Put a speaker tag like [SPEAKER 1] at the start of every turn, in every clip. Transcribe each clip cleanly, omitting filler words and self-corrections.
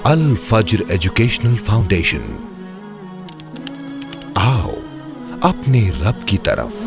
[SPEAKER 1] الفجر educational foundation, آؤ اپنے رب کی طرف۔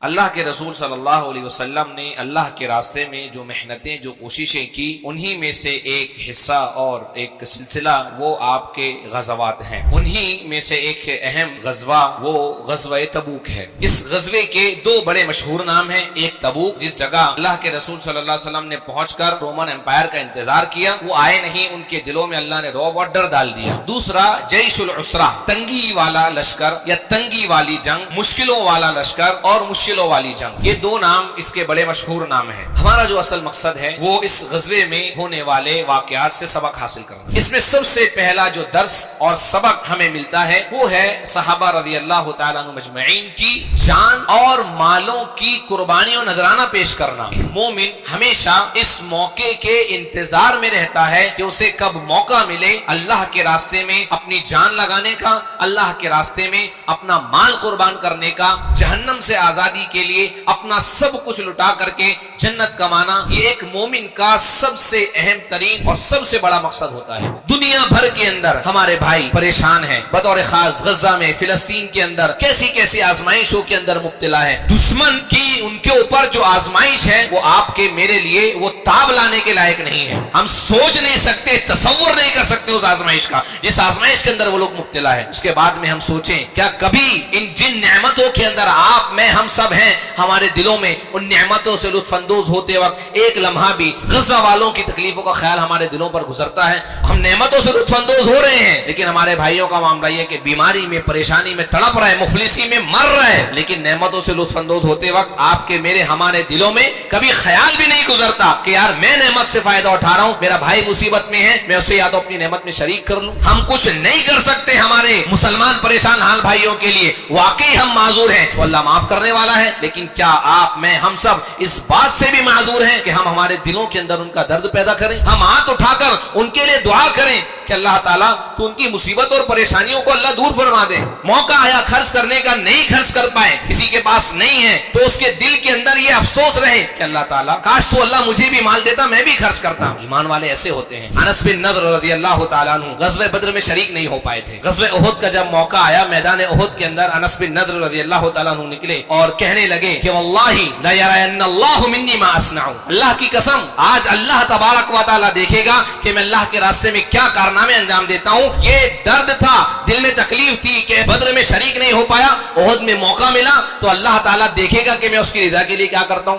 [SPEAKER 2] اللہ کے رسول صلی اللہ علیہ وسلم نے اللہ کے راستے میں جو محنتیں، جو کوششیں کی، انہی میں سے ایک حصہ اور ایک سلسلہ وہ آپ کے غزوات ہیں۔ انہی میں سے ایک اہم غزوہ وہ غزوہ تبوک ہے۔ اس غزوے کے دو بڑے مشہور نام ہیں، ایک تبوک جس جگہ اللہ کے رسول صلی اللہ علیہ وسلم نے پہنچ کر رومن امپائر کا انتظار کیا، وہ آئے نہیں، ان کے دلوں میں اللہ نے رعب اور ڈر ڈال دیا۔ دوسرا جیش العسرہ، تنگی والا لشکر یا تنگی والی جنگ، مشکلوں والا لشکر اور مشکلوں والی جنگ، یہ دو نام اس کے بڑے مشہور نام ہیں۔ ہمارا جو اصل مقصد ہے وہ اس غزوے میں ہونے والے واقعات سے سبق حاصل کرنا۔ اس میں سب سے پہلا جو درس اور سبق ہمیں ملتا ہے وہ ہے صحابہ رضی اللہ تعالیٰ عنہ مجمعین کی جان اور مالوں کی قربانی اور نذرانہ پیش کرنا۔ مومن ہمیشہ اس موقع کے انتظار میں رہتا ہے کہ اسے کب موقع ملے اللہ کے راستے میں اپنی جان لگانے کا، اللہ کے راستے میں اپنا مال قربان کرنے کا، جہنم سے آزادی کے لیے اپنا سب کچھ لٹا کر کے جنت کمانا۔ یہ ایک مومن کا سب سے اہم ترین اور سب سے بڑا مقصد ہوتا ہے۔ دنیا بھر کے اندر ہمارے بھائی پریشان ہیں، بطور خاص غزہ میں، فلسطین کے اندر کیسی کیسی آزمائشوں کے اندر مبتلا ہے۔ دشمن کی ان کے اوپر جو آزمائش ہے وہ آپ کے میرے لیے وہ تاب لانے کے لائق نہیں ہے۔ ہم سوچ نہیں سکتے، تصور نہیں کر سکتے اس آزمائش کا، جس آزمائش کے اندر وہ لوگ مبتلا ہے۔ اس کے بعد میں ہم سوچیں کیا کبھی ان جن نعمتوں کے اندر آپ میں ہم سب ہیں، ہمارے دلوں میں ان نعمتوں سے لطف اندوز ہوتے وقت ایک لمحہ بھی غزہ والوں کی تکلیفوں کا خیال ہمارے دلوں پر گزرتا ہے؟ ہم نعمتوں سے لطف اندوز ہو رہے ہیں، لیکن ہمارے بھائیوں کا معاملہ یہ کہ بیماری میں، پریشانی میں تڑپ رہے، مفلسی میں مر رہے، لیکن نعمتوں سے لطف اندوز ہوتے وقت آپ کے میرے ہمارے دلوں میں کبھی خیال بھی نہیں گزرتا کہ یار میں نعمت سے فائدہ اٹھا رہا ہوں، میرا بھائی مصیبت میں ہے، میں اسے یا تو اپنی نعمت میں شریک کر لوں۔ ہم کچھ نہیں کر سکتے ہمارے مسلمان پریشان حال بھائیوں کے لیے، واقعی ہم معذور ہیں تو اللہ معاف کرنے والا ہے، لیکن کیا آپ میں ہم سب اس بات سے بھی معذور ہیں کہ ہم ہمارے دلوں کے اندر ان کا درد پیدا کریں، ہم ہاتھ اٹھا کر ان کے لیے دعا کریں کہ اللہ تعالیٰ تو ان کی مصیبت اور پریشانیوں کو اللہ دور فرما دے۔ موقع آیا خرچ کرنے کا، نہیں خرچ کر پائے، کسی کے پاس نہیں ہے تو اس کے دل کے اندر یہ افسوس رہے کہ اللہ تعالیٰ کاش تو اللہ مجھے بھی مال دیتا، میں بھی خرچ کرتا۔ ایمان والے ایسے ہوتے ہیں۔ انس بن نضر رضی اللہ تعالیٰ عنہ غزوہ بدر میں شریک نہیں ہو پائے تھے۔ غزوہ احد کا جب موقع آیا، میدان احد کے اندر انس بن نضر رضی اللہ تعالیٰ عنہ نکلے اور کہنے لگے کہ واللہ لا يرين اللہ منی ما اصنع، اللہ کی قسم آج اللہ تبارک و تعالیٰ دیکھے گا کہ میں اللہ کے راستے میں کیا کارنامے انجام دیتا ہوں۔ یہ درد تھا، دل میں تکلیف تھی کہ بدر میں شریک نہیں ہو پایا، احد میں موقع ملا تو اللہ تعالیٰ دیکھے گا کہ میں اس کی رضا کے لیے کیا کرتا ہوں۔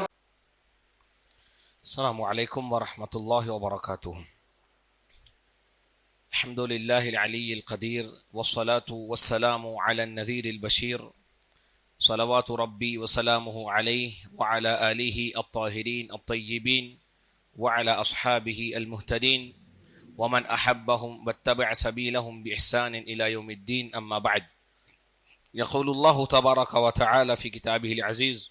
[SPEAKER 2] السلام علیکم ورحمۃ اللہ وبرکاتہ۔ الحمد للہ العلی القدیر والصلاة والسلام علی النذیر البشیر، صلوات ربی وسلامہ علیہ وعلی آلہ الطاہرین الطیبین وعلی اصحابہ المہتدین ومن احبهم واتبع سبیلهم بإحسان الى یوم الدین، اما بعد۔ یقول اللہ تبارک وتعالی فی کتابہ العزیز: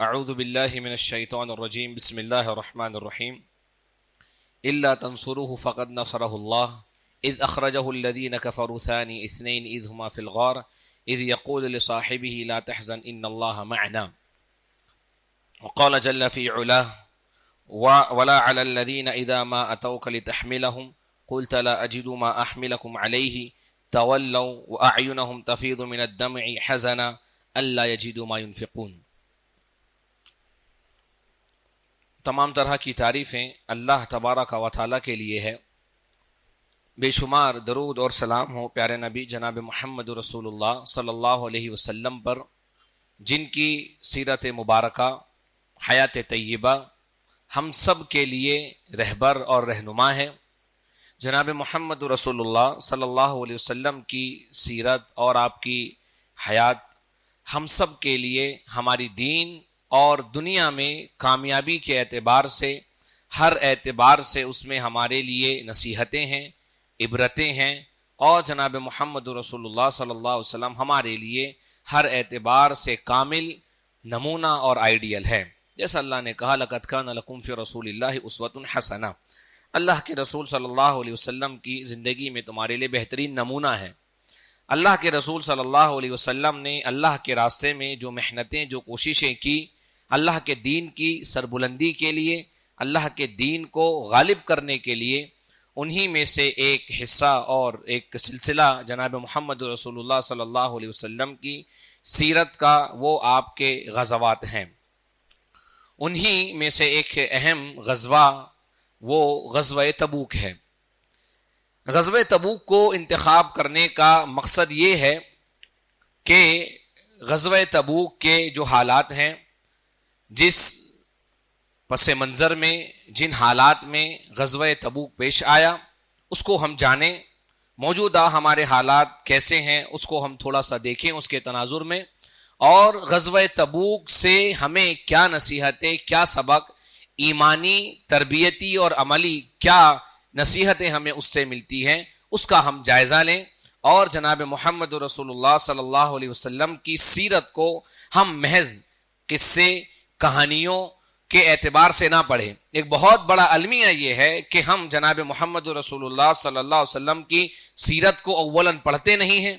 [SPEAKER 2] اعوذ باللہ من الشیطان الرجیم، بسم اللہ الرحمن الرحیم۔ الا تنصروه فقد نصرہ اللہ اذ اخرجہ الذین کفروا ثانی اثنین اذ ہما فی الغار اذ يقول لصاحبه لا تحزن ان الله معنا، وقال جل في علاه ولا على الذين اذا ما اتوك لتحملهم قلت لا اجد ما احملكم عليه تولوا واعينهم تفيض من الدمع حزنا الا يجدوا ما ينفقون۔ تمام طرح کی تعریفیں اللہ تبارک و تعالیٰ کے لیے ہے، بے شمار درود اور سلام ہو پیارے نبی جناب محمد رسول اللہ صلی اللہ علیہ وسلم پر، جن کی سیرت مبارکہ، حیات طیبہ ہم سب کے لیے رہبر اور رہنما ہے۔ جناب محمد رسول اللہ صلی اللہ علیہ وسلم کی سیرت اور آپ کی حیات ہم سب کے لیے ہماری دین اور دنیا میں کامیابی کے اعتبار سے، ہر اعتبار سے اس میں ہمارے لیے نصیحتیں ہیں، عبرتیں ہیں، اور جناب محمد رسول اللہ صلی اللہ علیہ وسلم ہمارے لیے ہر اعتبار سے کامل نمونہ اور آئیڈیل ہے۔ جیسا اللہ نے کہا لَقَدْ كَانَ لَكُمْ فِي رَسُولِ اللَّهِ أُسْوَةٌ حَسَنَةٌ، اللہ کے رسول صلی اللہ علیہ وسلم کی زندگی میں تمہارے لیے بہترین نمونہ ہے۔ اللہ کے رسول صلی اللہ علیہ وسلم نے اللہ کے راستے میں جو محنتیں جو کوششیں کی اللہ کے دین کی سربلندی کے لیے، اللہ کے دین کو غالب کرنے کے لیے، انہی میں سے ایک حصہ اور ایک سلسلہ جناب محمد رسول اللہ صلی اللہ علیہ وسلم کی سیرت کا وہ آپ کے غزوات ہیں۔ انہی میں سے ایک اہم غزوہ وہ غزوہ تبوک ہے۔ غزوہ تبوک کو انتخاب کرنے کا مقصد یہ ہے کہ غزوہ تبوک کے جو حالات ہیں، جس پس منظر میں جن حالات میں غزوہ تبوک پیش آیا اس کو ہم جانیں، موجودہ ہمارے حالات کیسے ہیں اس کو ہم تھوڑا سا دیکھیں اس کے تناظر میں، اور غزوہ تبوک سے ہمیں کیا نصیحتیں، کیا سبق ایمانی، تربیتی اور عملی کیا نصیحتیں ہمیں اس سے ملتی ہیں اس کا ہم جائزہ لیں، اور جناب محمد رسول اللہ صلی اللہ علیہ وسلم کی سیرت کو ہم محض قصے کہانیوں کے اعتبار سے نہ پڑھیں۔ ایک بہت بڑا المیہ یہ ہے کہ ہم جناب محمد رسول اللہ صلی اللہ علیہ وسلم کی سیرت کو اولاً پڑھتے نہیں ہیں،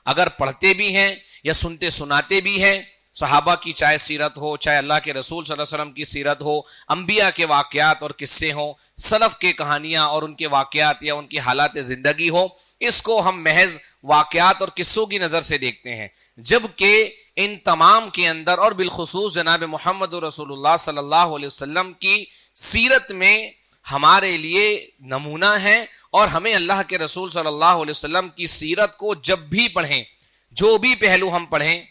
[SPEAKER 2] اگر پڑھتے بھی ہیں یا سنتے سناتے بھی ہیں، صحابہ کی چاہے سیرت ہو، چاہے اللہ کے رسول صلی اللہ علیہ وسلم کی سیرت ہو، انبیاء کے واقعات اور قصے ہوں، سلف کے کہانیاں اور ان کے واقعات یا ان کی حالات زندگی ہو، اس کو ہم محض واقعات اور قصوں کی نظر سے دیکھتے ہیں، جبکہ ان تمام کے اندر اور بالخصوص جناب محمد رسول اللہ صلی اللہ علیہ وسلم کی سیرت میں ہمارے لیے نمونہ ہے، اور ہمیں اللہ کے رسول صلی اللہ علیہ وسلم کی سیرت کو جب بھی پڑھیں، جو بھی پہلو ہم پڑھیں،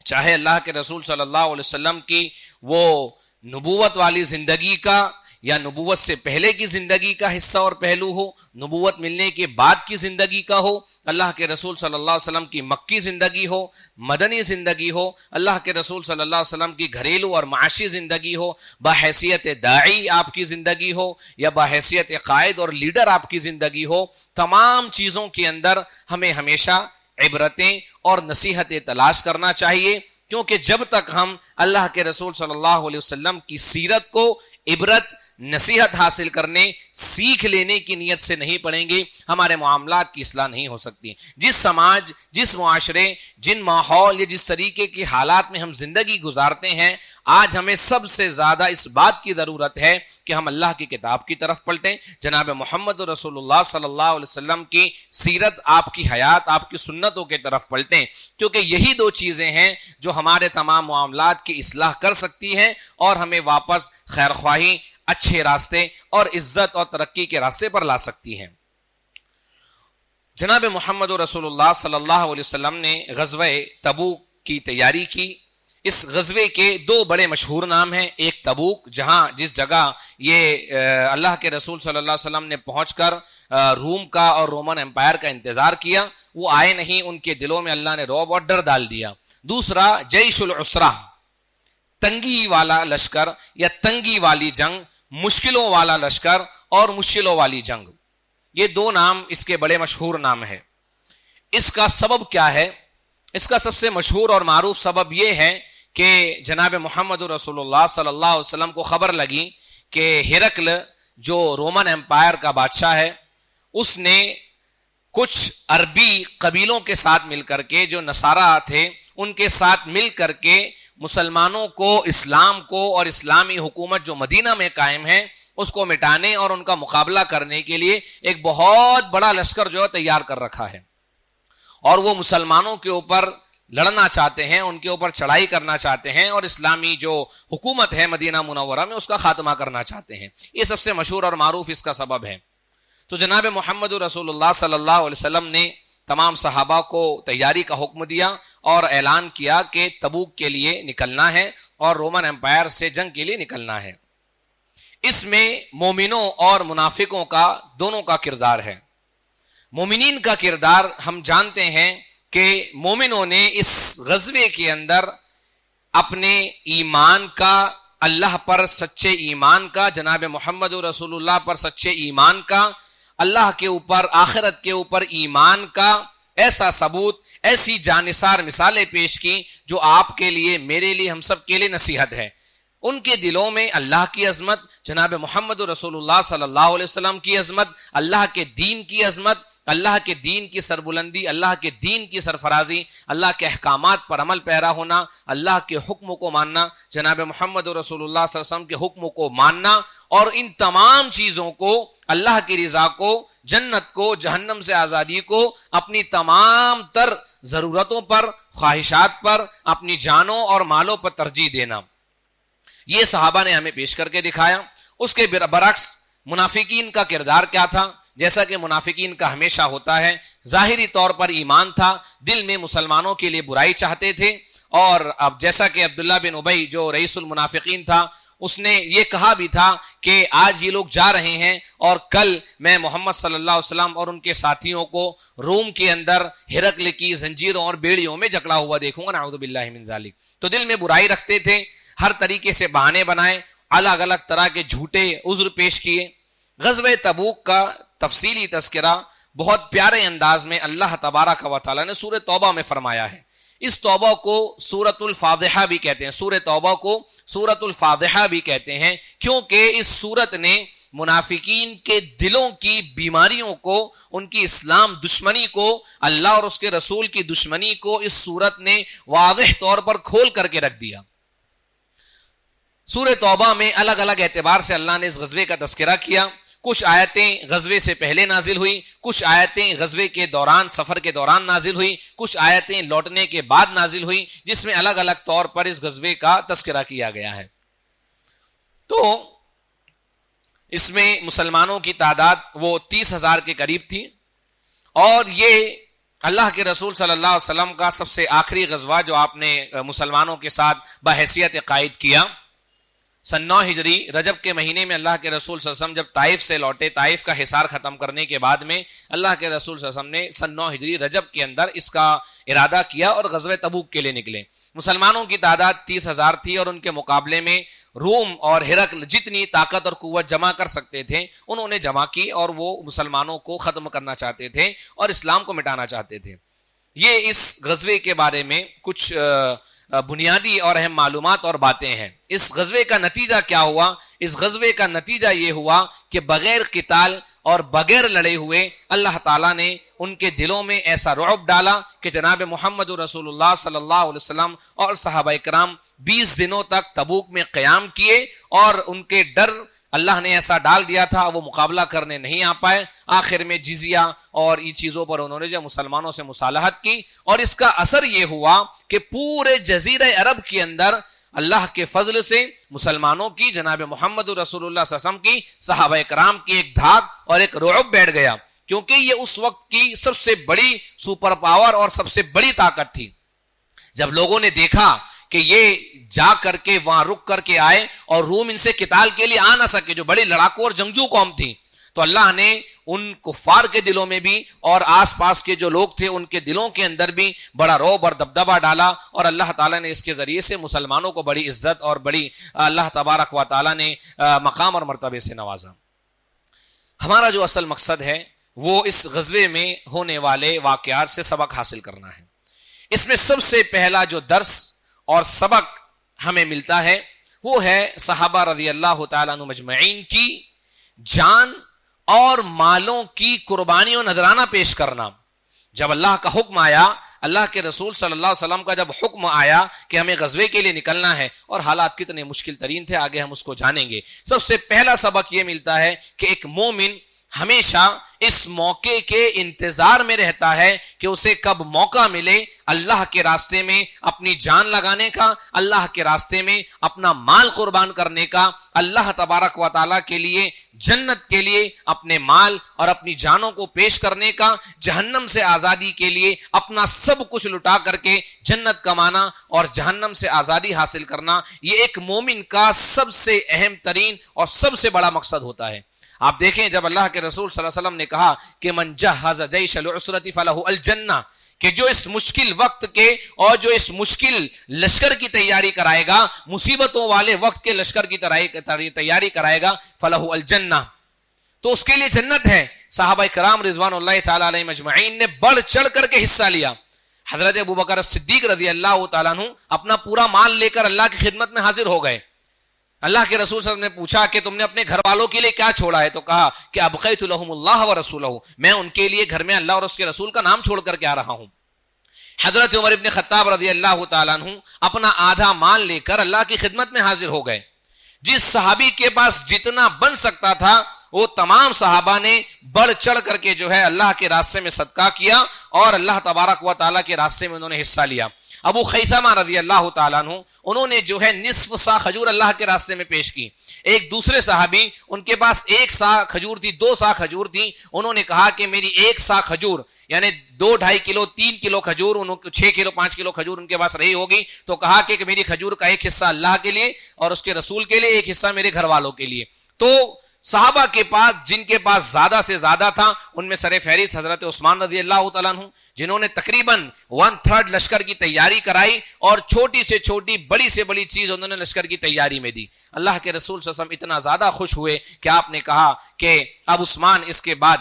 [SPEAKER 2] چاہے اللہ کے رسول صلی اللہ علیہ وسلم کی وہ نبوت والی زندگی کا یا نبوت سے پہلے کی زندگی کا حصہ اور پہلو ہو، نبوت ملنے کے بعد کی زندگی کا ہو، اللہ کے رسول صلی اللہ علیہ وسلم کی مکی زندگی ہو، مدنی زندگی ہو، اللہ کے رسول صلی اللہ علیہ وسلم کی گھریلو اور معاشی زندگی ہو، بحیثیت داعی آپ کی زندگی ہو یا بحیثیت قائد اور لیڈر آپ کی زندگی ہو، تمام چیزوں کے اندر ہمیں ہمیشہ عبرتیں اور نصیحتیں تلاش کرنا چاہیے، کیونکہ جب تک ہم اللہ کے رسول صلی اللہ علیہ وسلم کی سیرت کو عبرت نصیحت حاصل کرنے، سیکھ لینے کی نیت سے نہیں پڑھیں گے، ہمارے معاملات کی اصلاح نہیں ہو سکتی۔ جس سماج، جس معاشرے، جن ماحول یا جس طریقے کے حالات میں ہم زندگی گزارتے ہیں، آج ہمیں سب سے زیادہ اس بات کی ضرورت ہے کہ ہم اللہ کی کتاب کی طرف پلٹیں، جناب محمد رسول اللہ صلی اللہ علیہ وسلم کی سیرت، آپ کی حیات، آپ کی سنتوں کی طرف پلٹیں، کیونکہ یہی دو چیزیں ہیں جو ہمارے تمام معاملات کی اصلاح کر سکتی ہیں اور ہمیں واپس خیر خواہی، اچھے راستے اور عزت اور ترقی کے راستے پر لا سکتی ہیں۔ جناب محمد رسول اللہ صلی اللہ علیہ وسلم نے غزوہ تبوک کی تیاری کی۔ اس غزوے کے دو بڑے مشہور نام ہیں، ایک تبوک، جس جگہ یہ اللہ کے رسول صلی اللہ علیہ وسلم نے پہنچ کر روم کا اور رومن امپائر کا انتظار کیا، وہ آئے نہیں، ان کے دلوں میں اللہ نے رعب اور ڈر ڈال دیا۔ دوسرا جیش العسرہ، تنگی والا لشکر یا تنگی والی جنگ، مشکلوں والا لشکر اور مشکلوں والی جنگ، یہ دو نام اس کے بڑے مشہور نام ہیں۔ اس کا سبب کیا ہے؟ اس کا سب سے مشہور اور معروف سبب یہ ہے کہ جناب محمد رسول اللہ صلی اللہ علیہ وسلم کو خبر لگی کہ ہرقل جو رومن امپائر کا بادشاہ ہے، اس نے کچھ عربی قبیلوں کے ساتھ مل کر کے، جو نصارہ تھے ان کے ساتھ مل کر کے مسلمانوں کو، اسلام کو اور اسلامی حکومت جو مدینہ میں قائم ہے اس کو مٹانے اور ان کا مقابلہ کرنے کے لیے ایک بہت بڑا لشکر جو ہے تیار کر رکھا ہے، اور وہ مسلمانوں کے اوپر لڑنا چاہتے ہیں، ان کے اوپر چڑھائی کرنا چاہتے ہیں، اور اسلامی جو حکومت ہے مدینہ منورہ میں اس کا خاتمہ کرنا چاہتے ہیں۔ یہ سب سے مشہور اور معروف اس کا سبب ہے۔ تو جناب محمد رسول اللہ صلی اللہ علیہ وسلم نے تمام صحابہ کو تیاری کا حکم دیا اور اعلان کیا کہ تبوک کے لیے نکلنا ہے اور رومن امپائر سے جنگ کے لیے نکلنا ہے۔ اس میں مومنوں اور منافقوں کا دونوں کا کردار ہے۔ مومنین کا کردار ہم جانتے ہیں کہ مومنوں نے اس غزوے کے اندر اپنے ایمان کا، اللہ پر سچے ایمان کا، جناب محمد رسول اللہ پر سچے ایمان کا، اللہ کے اوپر، آخرت کے اوپر ایمان کا ایسا ثبوت، ایسی جانثار مثالیں پیش کی جو آپ کے لیے، میرے لیے، ہم سب کے لیے نصیحت ہے۔ ان کے دلوں میں اللہ کی عظمت، جناب محمد رسول اللہ صلی اللہ علیہ وسلم کی عظمت، اللہ کے دین کی عظمت، اللہ کے دین کی سربلندی، اللہ کے دین کی سرفرازی، اللہ کے احکامات پر عمل پیرا ہونا، اللہ کے حکم کو ماننا، جناب محمد رسول اللہ صلی اللہ علیہ وسلم کے حکم کو ماننا، اور ان تمام چیزوں کو، اللہ کی رضا کو، جنت کو، جہنم سے آزادی کو، اپنی تمام تر ضرورتوں پر، خواہشات پر، اپنی جانوں اور مالوں پر ترجیح دینا، یہ صحابہ نے ہمیں پیش کر کے دکھایا۔ اس کے برعکس منافقین کا کردار کیا تھا؟ جیسا کہ منافقین کا ہمیشہ ہوتا ہے، ظاہری طور پر ایمان تھا، دل میں مسلمانوں کے لیے برائی چاہتے تھے، اور اب جیسا کہ عبداللہ بن ابی جو رئیس المنافقین تھا، اس نے یہ کہا بھی تھا کہ آج یہ لوگ جا رہے ہیں اور کل میں محمد صلی اللہ علیہ وسلم اور ان کے ساتھیوں کو روم کے اندر ہرقل کی زنجیروں اور بیڑیوں میں جکڑا ہوا دیکھوں گا، نعوذ باللہ من ذالک۔ تو دل میں برائی رکھتے تھے، ہر طریقے سے بہانے بنائے، الگ الگ طرح کے جھوٹے عذر پیش کیے۔ غزوہ تبوک کا تفصیلی تذکرہ بہت پیارے انداز میں اللہ تبارک و تعالی نے سورہ توبہ میں فرمایا ہے۔ اس توبہ کو سورۃ الفاضحہ بھی کہتے ہیں، سورہ توبہ کو سورۃ الفاضحہ بھی کہتے ہیں، کیونکہ اس سورت نے منافقین کے دلوں کی بیماریوں کو، ان کی اسلام دشمنی کو، اللہ اور اس کے رسول کی دشمنی کو اس سورت نے واضح طور پر کھول کر کے رکھ دیا۔ سورہ توبہ میں الگ الگ اعتبار سے اللہ نے اس غزوے کا تذکرہ کیا۔ کچھ آیتیں غزوے سے پہلے نازل ہوئی، کچھ آیتیں غزوے کے دوران، سفر کے دوران نازل ہوئی، کچھ آیتیں لوٹنے کے بعد نازل ہوئی، جس میں الگ الگ طور پر اس غزوے کا تذکرہ کیا گیا ہے۔ تو اس میں مسلمانوں کی تعداد وہ 30,000 کے قریب تھی، اور یہ اللہ کے رسول صلی اللہ علیہ وسلم کا سب سے آخری غزوہ جو آپ نے مسلمانوں کے ساتھ بحیثیت قائد کیا۔ سن 9 ہجری رجب کے مہینے میں اللہ کے رسول صلی اللہ علیہ وسلم جب طائف سے لوٹے، طائف کا حصار ختم کرنے کے بعد میں اللہ کے رسول صلی اللہ علیہ وسلم نے سن 9 ہجری رجب کے اندر اس کا ارادہ کیا اور غزوہ تبوک کے لیے نکلے۔ مسلمانوں کی تعداد 30,000 تھی، اور ان کے مقابلے میں روم اور ہرقل جتنی طاقت اور قوت جمع کر سکتے تھے انہوں نے جمع کی، اور وہ مسلمانوں کو ختم کرنا چاہتے تھے اور اسلام کو مٹانا چاہتے تھے۔ یہ اس غزوے کے بارے میں کچھ بنیادی اور اہم معلومات اور باتیں ہیں۔ اس غزوے کا نتیجہ کیا ہوا؟ اس غزوے کا نتیجہ یہ ہوا کہ بغیر قتال اور بغیر لڑے ہوئے اللہ تعالیٰ نے ان کے دلوں میں ایسا رعب ڈالا کہ جناب محمد رسول اللہ صلی اللہ علیہ وسلم اور صحابہ کرام 20 دنوں تک تبوک میں قیام کیے، اور ان کے ڈر اللہ نے ایسا ڈال دیا تھا، وہ مقابلہ کرنے نہیں آ پائے۔ آخر میں جزیہ اور ان چیزوں پر انہوں نے جو مسلمانوں سے مصالحت کی، اور اس کا اثر یہ ہوا کہ پورے جزیرہ عرب کے اندر اللہ کے فضل سے مسلمانوں کی، جناب محمد رسول اللہ صلی اللہ علیہ وسلم کی، صحابہ کرام کی ایک دھاک اور ایک رعب بیٹھ گیا، کیونکہ یہ اس وقت کی سب سے بڑی سپر پاور اور سب سے بڑی طاقت تھی۔ جب لوگوں نے دیکھا کہ یہ جا کر کے وہاں رک کر کے آئے اور روم ان سے قتال کے لیے آ نہ سکے، جو بڑی لڑاکو اور جنگجو قوم تھی، تو اللہ نے ان کفار کے دلوں میں بھی اور آس پاس کے جو لوگ تھے ان کے دلوں کے اندر بھی بڑا رعب اور دبدبہ ڈالا، اور اللہ تعالیٰ نے اس کے ذریعے سے مسلمانوں کو بڑی عزت اور بڑی اللہ تبارک و تعالیٰ نے مقام اور مرتبے سے نوازا۔ ہمارا جو اصل مقصد ہے وہ اس غزوے میں ہونے والے واقعات سے سبق حاصل کرنا ہے۔ اس میں سب سے پہلا جو درس اور سبق ہمیں ملتا ہے وہ ہے صحابہ رضی اللہ تعالیٰ عنہ مجمعین کی جان اور مالوں کی قربانی و نذرانہ پیش کرنا۔ جب اللہ کا حکم آیا، اللہ کے رسول صلی اللہ علیہ وسلم کا جب حکم آیا کہ ہمیں غزوے کے لیے نکلنا ہے، اور حالات کتنے مشکل ترین تھے، آگے ہم اس کو جانیں گے، سب سے پہلا سبق یہ ملتا ہے کہ ایک مومن ہمیشہ اس موقع کے انتظار میں رہتا ہے کہ اسے کب موقع ملے اللہ کے راستے میں اپنی جان لگانے کا، اللہ کے راستے میں اپنا مال قربان کرنے کا، اللہ تبارک و تعالیٰ کے لیے، جنت کے لیے اپنے مال اور اپنی جانوں کو پیش کرنے کا، جہنم سے آزادی کے لیے اپنا سب کچھ لٹا کر کے جنت کمانا اور جہنم سے آزادی حاصل کرنا۔ یہ ایک مومن کا سب سے اہم ترین اور سب سے بڑا مقصد ہوتا ہے۔ آپ دیکھیں جب اللہ کے رسول صلی اللہ علیہ وسلم نے کہا کہ من جہز جیش العسرۃ فلہ الجنہ، کہ جو اس مشکل وقت کے اور جو اس مشکل لشکر کی تیاری کرائے گا، مصیبتوں والے وقت کے لشکر کی تیاری کرائے گا، فلہ الجنہ، تو اس کے لیے جنت ہے۔ صحابہ کرام رضوان اللہ تعالی علیہ مجمعین نے بڑھ چڑھ کر کے حصہ لیا۔ حضرت ابوبکر صدیق رضی اللہ تعالیٰ عنہ اپنا پورا مال لے کر اللہ کی خدمت میں حاضر ہو گئے۔ اللہ کے رسول صلی اللہ علیہ وسلم نے پوچھا کہ تم نے اپنے گھر والوں کے لیے کیا چھوڑا ہے؟ تو کہا کہ ابقیت لہم اللہ ورسولہ، میں ان کے لیے گھر میں اللہ اور اس کے رسول کا نام چھوڑ کر کے آ رہا ہوں۔ حضرت عمر ابن خطاب رضی اللہ تعالیٰ عنہ اپنا آدھا مال لے کر اللہ کی خدمت میں حاضر ہو گئے۔ جس صحابی کے پاس جتنا بن سکتا تھا وہ تمام صحابہ نے بڑھ چڑھ کر کے جو ہے اللہ کے راستے میں صدقہ کیا اور اللہ تبارک و تعالیٰ کے راستے میں انہوں نے حصہ لیا۔ ابو خیثمہ رضی اللہ تعالیٰ عنہ انہوں نے جو ہے نصف سا کھجور اللہ کے راستے میں پیش کی۔ ایک دوسرے صحابی ان کے پاس 1 سا کھجور تھی، 2 سا کھجور تھی، انہوں نے کہا کہ میری 1 سا کھجور یعنی 2-2.5 کلو 3 کلو کھجور، 6 کلو 5 کلو کھجور ان کے پاس رہی ہوگی، تو کہا کہ میری کھجور کا ایک حصہ اللہ کے لیے اور اس کے رسول کے لیے، ایک حصہ میرے گھر والوں کے لیے۔ تو صحابہ کے پاس جن کے پاس زیادہ سے زیادہ تھا ان میں سر فہرست حضرت عثمان رضی اللہ تعالیٰ عنہ، جنہوں نے تقریباً 1/3 لشکر کی تیاری کرائی اور چھوٹی سے چھوٹی بڑی سے بڑی چیز انہوں نے لشکر کی تیاری میں دی۔ اللہ کے رسول صلی اللہ علیہ وسلم اتنا زیادہ خوش ہوئے کہ آپ نے کہا کہ اب عثمان اس کے بعد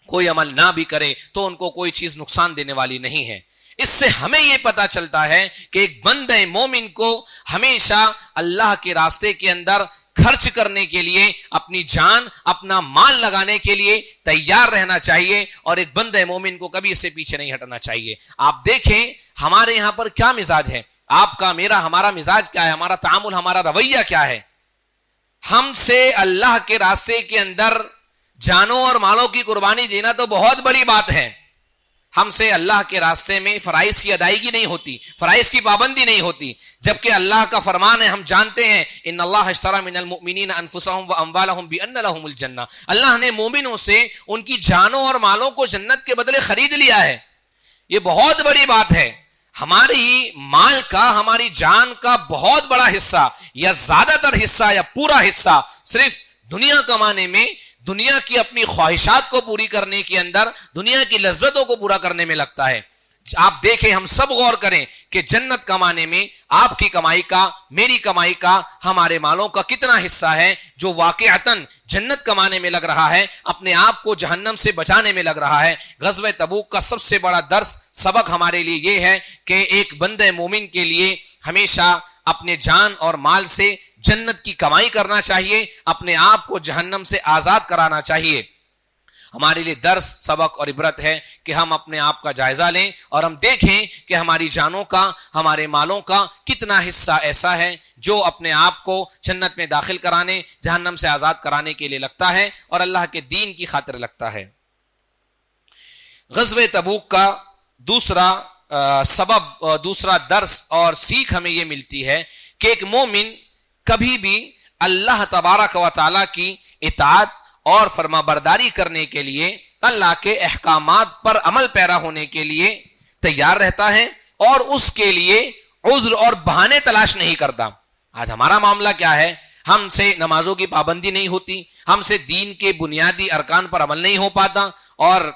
[SPEAKER 2] کوئی عمل نہ بھی کرے تو ان کو کوئی چیز نقصان دینے والی نہیں ہے۔ اس سے ہمیں یہ پتا چلتا ہے کہ ایک بندہ مومن کو ہمیشہ اللہ کے راستے کے اندر خرچ کرنے کے لیے، اپنی جان اپنا مال لگانے کے لیے تیار رہنا چاہیے، اور ایک بندہ مومن کو کبھی اس سے پیچھے نہیں ہٹنا چاہیے۔ آپ دیکھیں ہمارے یہاں پر کیا مزاج ہے، آپ کا میرا ہمارا مزاج کیا ہے، ہمارا تعامل ہمارا رویہ کیا ہے۔ ہم سے اللہ کے راستے کے اندر جانوں اور مالوں کی قربانی دینا تو بہت بڑی بات ہے، ہم سے اللہ کے راستے میں فرائض کی ادائیگی نہیں ہوتی، فرائض کی پابندی نہیں ہوتی، جبکہ اللہ کا فرمان ہے، ہم جانتے ہیں ان اللہ اشتری من المؤمنین انفسهم واموالهم بان لهم الجنہ، اللہ نے مومنوں سے ان کی جانوں اور مالوں کو جنت کے بدلے خرید لیا ہے۔ یہ بہت بڑی بات ہے۔ ہماری مال کا، ہماری جان کا بہت بڑا حصہ یا زیادہ تر حصہ یا پورا حصہ صرف دنیا کمانے میں، دنیا کی اپنی خواہشات کو پوری کرنے کے اندر، دنیا کی لذتوں کو پورا کرنے میں لگتا ہے۔ آپ دیکھیں، ہم سب غور کریں کہ جنت کمانے میں آپ کی کمائی کا، میری کمائی کا، ہمارے مالوں کا کتنا حصہ ہے جو واقعتاً جنت کمانے میں لگ رہا ہے، اپنے آپ کو جہنم سے بچانے میں لگ رہا ہے۔ غزوہ تبوک کا سب سے بڑا درس، سبق ہمارے لیے یہ ہے کہ ایک بندہ مومن کے لیے ہمیشہ اپنے جان اور مال سے جنت کی کمائی کرنا چاہیے، اپنے آپ کو جہنم سے آزاد کرانا چاہیے۔ ہمارے لیے درس، سبق اور عبرت ہے کہ ہم اپنے آپ کا جائزہ لیں اور ہم دیکھیں کہ ہماری جانوں کا، ہمارے مالوں کا کتنا حصہ ایسا ہے جو اپنے آپ کو جنت میں داخل کرانے، جہنم سے آزاد کرانے کے لیے لگتا ہے اور اللہ کے دین کی خاطر لگتا ہے۔ غزوہ تبوک کا دوسرا سبب، دوسرا درس اور سیکھ ہمیں یہ ملتی ہے کہ ایک مومن کبھی بھی اللہ تبارک و تعالیٰ کی اطاعت اور فرما برداری کرنے کے لیے، اللہ کے احکامات پر عمل پیرا ہونے کے لیے تیار رہتا ہے اور اس کے لیے عذر اور بہانے تلاش نہیں کرتا۔ آج ہمارا معاملہ کیا ہے، ہم سے نمازوں کی پابندی نہیں ہوتی، ہم سے دین کے بنیادی ارکان پر عمل نہیں ہو پاتا، اور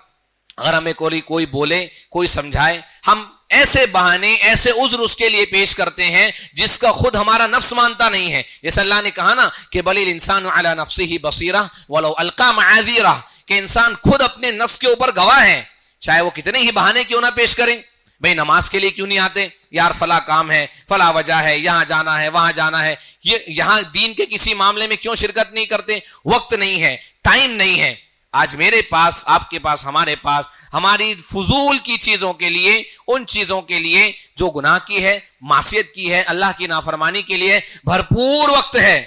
[SPEAKER 2] اگر ہمیں کوئی بولے، کوئی سمجھائے، ہم ایسے بہانے، ایسے عذر اس کے لیے پیش کرتے ہیں جس کا خود ہمارا نفس مانتا نہیں ہے۔ جیسے اللہ نے کہا نا کہ بل الانسان علی نفسہ بصیرہ ولو القی معاذیرہ، کہ انسان خود اپنے نفس کے اوپر گواہ ہے، چاہے وہ کتنے ہی بہانے کیوں نہ پیش کریں۔ بھئی نماز کے لیے کیوں نہیں آتے؟ یار فلاں کام ہے، فلاں وجہ ہے، یہاں جانا ہے، وہاں جانا ہے، یہاں دین کے کسی معاملے میں کیوں شرکت نہیں کرتے؟ وقت نہیں ہے، ٹائم نہیں ہے۔ آج میرے پاس، آپ کے پاس، ہمارے پاس ہماری فضول کی چیزوں کے لیے، ان چیزوں کے لیے جو گناہ کی ہے، معصیت کی ہے، اللہ کی نافرمانی کے لیے بھرپور وقت ہے،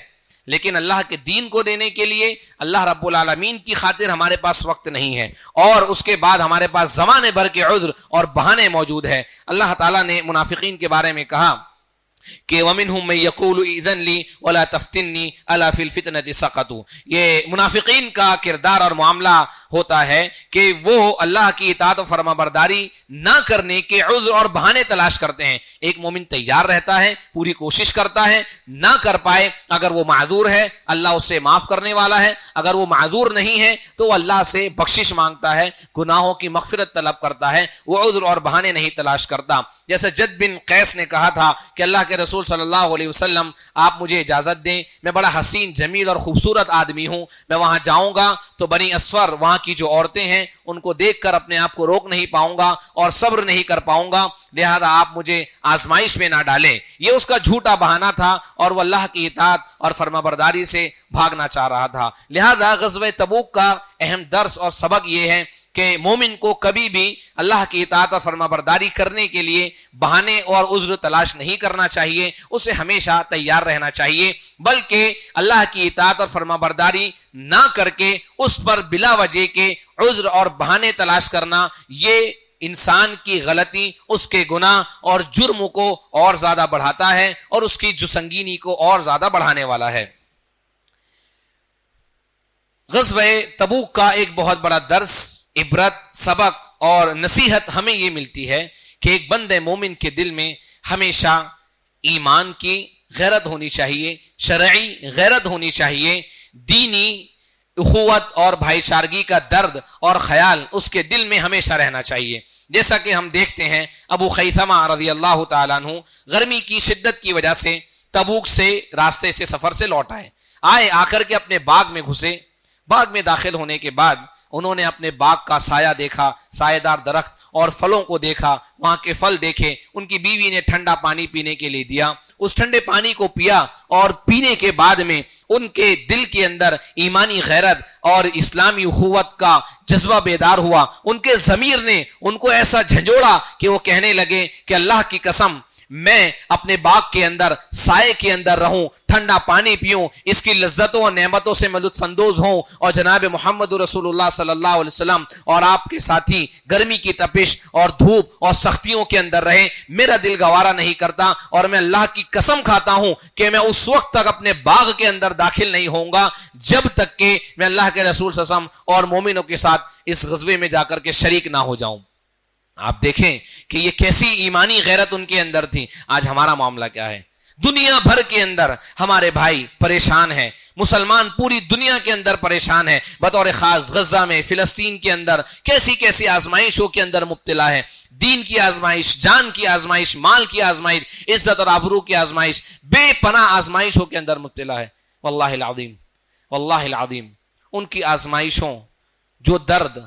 [SPEAKER 2] لیکن اللہ کے دین کو دینے کے لیے، اللہ رب العالمین کی خاطر ہمارے پاس وقت نہیں ہے، اور اس کے بعد ہمارے پاس زمانے بھر کے عذر اور بہانے موجود ہے۔ اللہ تعالیٰ نے منافقین کے بارے میں کہا کہ وَمِنْهُمْ مَنْ يَقُولُ اِذَنْ لِي وَلَا تَفْتِنِّي أَلَا فِي الْفِتْنَةِ سَقَطُوا۔ یہ منافقین کا کردار اور معاملہ ہوتا ہے کہ وہ اللہ کی اطاعت و فرما برداری نہ کرنے کے عذر اور بہانے تلاش کرتے ہیں۔ ایک مومن تیار رہتا ہے، پوری کوشش کرتا ہے، نہ کر پائے، اگر وہ معذور ہے اللہ اسے معاف کرنے والا ہے، اگر وہ معذور نہیں ہے تو وہ اللہ سے بخشش مانگتا ہے، گناہوں کی مغفرت طلب کرتا ہے، وہ عذر اور بہانے نہیں تلاش کرتا۔ جیسے جد بن قیس نے کہا تھا کہ اللہ کے کے رسول صلی اللہ علیہ وسلم آپ مجھے اجازت دیں، میں بڑا حسین جمیل اور خوبصورت آدمی ہوں، میں وہاں جاؤں گا تو بنی اسفر وہاں کی جو عورتیں ہیں ان کو دیکھ کر اپنے آپ کو روک نہیں پاؤں گا اور صبر نہیں کر پاؤں گا، لہذا آپ مجھے آزمائش میں نہ ڈالیں۔ یہ اس کا جھوٹا بہانہ تھا اور وہ اللہ کی اطاعت اور فرمانبرداری سے بھاگنا چاہ رہا تھا۔ لہذا غزوہ تبوک کا اہم درس اور سبق یہ ہے کہ مومن کو کبھی بھی اللہ کی اطاعت اور فرمانبرداری کرنے کے لیے بہانے اور عذر تلاش نہیں کرنا چاہیے، اسے ہمیشہ تیار رہنا چاہیے، بلکہ اللہ کی اطاعت اور فرمانبرداری نہ کر کے اس پر بلا وجہ کے عذر اور بہانے تلاش کرنا، یہ انسان کی غلطی، اس کے گناہ اور جرم کو اور زیادہ بڑھاتا ہے اور اس کی جو سنگینی کو اور زیادہ بڑھانے والا ہے۔ غزوہ تبوک کا ایک بہت بڑا درس، عبرت، سبق اور نصیحت ہمیں یہ ملتی ہے کہ ایک بندے مومن کے دل میں ہمیشہ ایمان کی غیرت ہونی چاہیے، شرعی غیرت ہونی چاہیے، دینی اخوت اور بھائی چارگی کا درد اور خیال اس کے دل میں ہمیشہ رہنا چاہیے۔ جیسا کہ ہم دیکھتے ہیں ابو خیثمہ رضی اللہ تعالیٰ عنہ گرمی کی شدت کی وجہ سے تبوک سے راستے سے سفر سے لوٹ آئے، آ کر کے اپنے باغ میں گھسے۔ باغ میں داخل ہونے کے بعد انہوں نے اپنے باغ کا سایہ دیکھا، سایہ دار درخت اور پھلوں کو دیکھا، وہاں کے پھل دیکھے، ان کی بیوی نے ٹھنڈا پانی پینے کے لیے دیا، اس ٹھنڈے پانی کو پیا اور پینے کے بعد میں ان کے دل کے اندر ایمانی غیرت اور اسلامی اخوت کا جذبہ بیدار ہوا۔ ان کے ضمیر نے ان کو ایسا جھنجھوڑا کہ وہ کہنے لگے کہ اللہ کی قسم میں اپنے باغ کے اندر سائے کے اندر رہوں، ٹھنڈا پانی پیوں، اس کی لذتوں اور نعمتوں سے میں لطف اندوز ہوں، اور جناب محمد رسول اللہ صلی اللہ علیہ وسلم اور آپ کے ساتھی گرمی کی تپش اور دھوپ اور سختیوں کے اندر رہیں، میرا دل گوارا نہیں کرتا، اور میں اللہ کی قسم کھاتا ہوں کہ میں اس وقت تک اپنے باغ کے اندر داخل نہیں ہوں گا جب تک کہ میں اللہ کے رسول صلی اللہ علیہ وسلم اور مومنوں کے ساتھ اس غزوے میں جا کر کے شریک نہ ہو جاؤں۔ آپ دیکھیں کہ یہ کیسی ایمانی غیرت ان کے اندر تھی۔ آج ہمارا معاملہ کیا ہے؟ دنیا بھر کے اندر ہمارے بھائی پریشان ہیں، مسلمان پوری دنیا کے اندر پریشان ہیں، بطور خاص غزہ میں، فلسطین کے اندر کیسی کیسی آزمائشوں کے اندر مبتلا ہے، دین کی آزمائش، جان کی آزمائش، مال کی آزمائش، عزت اور آبرو کی آزمائش، بے پناہ آزمائشوں کے اندر مبتلا ہے۔ واللہ العظیم، واللہ العظیم، ان کی آزمائشوں، جو درد،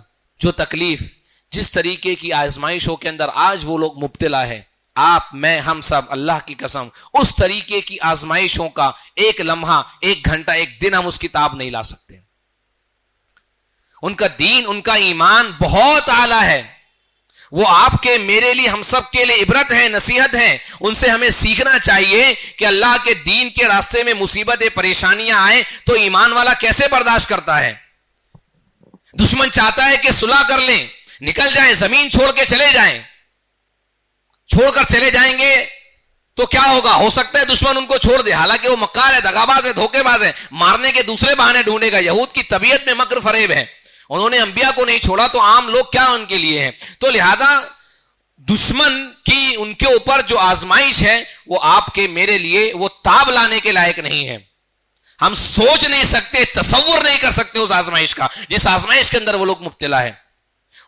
[SPEAKER 2] جو تکلیف، جس طریقے کی آزمائشوں کے اندر آج وہ لوگ مبتلا ہے، آپ، میں، ہم سب اللہ کی قسم اس طریقے کی آزمائشوں کا ایک لمحہ، ایک گھنٹہ، ایک دن ہم اس کتاب نہیں لا سکتے۔ ان کا دین، ان کا ایمان بہت اعلیٰ ہے، وہ آپ کے، میرے لیے، ہم سب کے لیے عبرت ہے، نصیحت ہے۔ ان سے ہمیں سیکھنا چاہیے کہ اللہ کے دین کے راستے میں مصیبتیں، پریشانیاں آئیں تو ایمان والا کیسے برداشت کرتا ہے۔ دشمن چاہتا ہے کہ صلح کر لیں، نکل جائیں، زمین چھوڑ کے چلے جائیں، چھوڑ کر چلے جائیں گے تو کیا ہوگا؟ ہو سکتا ہے دشمن ان کو چھوڑ دے، حالانکہ وہ مکار ہے، دغاباز ہے، دھوکے باز ہے، مارنے کے دوسرے بہانے ڈھونڈے گا۔ یہود کی طبیعت میں مکر فریب ہے، انہوں نے انبیاء کو نہیں چھوڑا تو عام لوگ کیا ان کے لیے ہیں؟ تو لہذا دشمن کی ان کے اوپر جو آزمائش ہے وہ آپ کے، میرے لیے وہ تاب لانے کے لائق نہیں ہے۔ ہم سوچ نہیں سکتے، تصور نہیں کر سکتے اس آزمائش کا جس آزمائش کے اندر وہ لوگ مبتلا ہے۔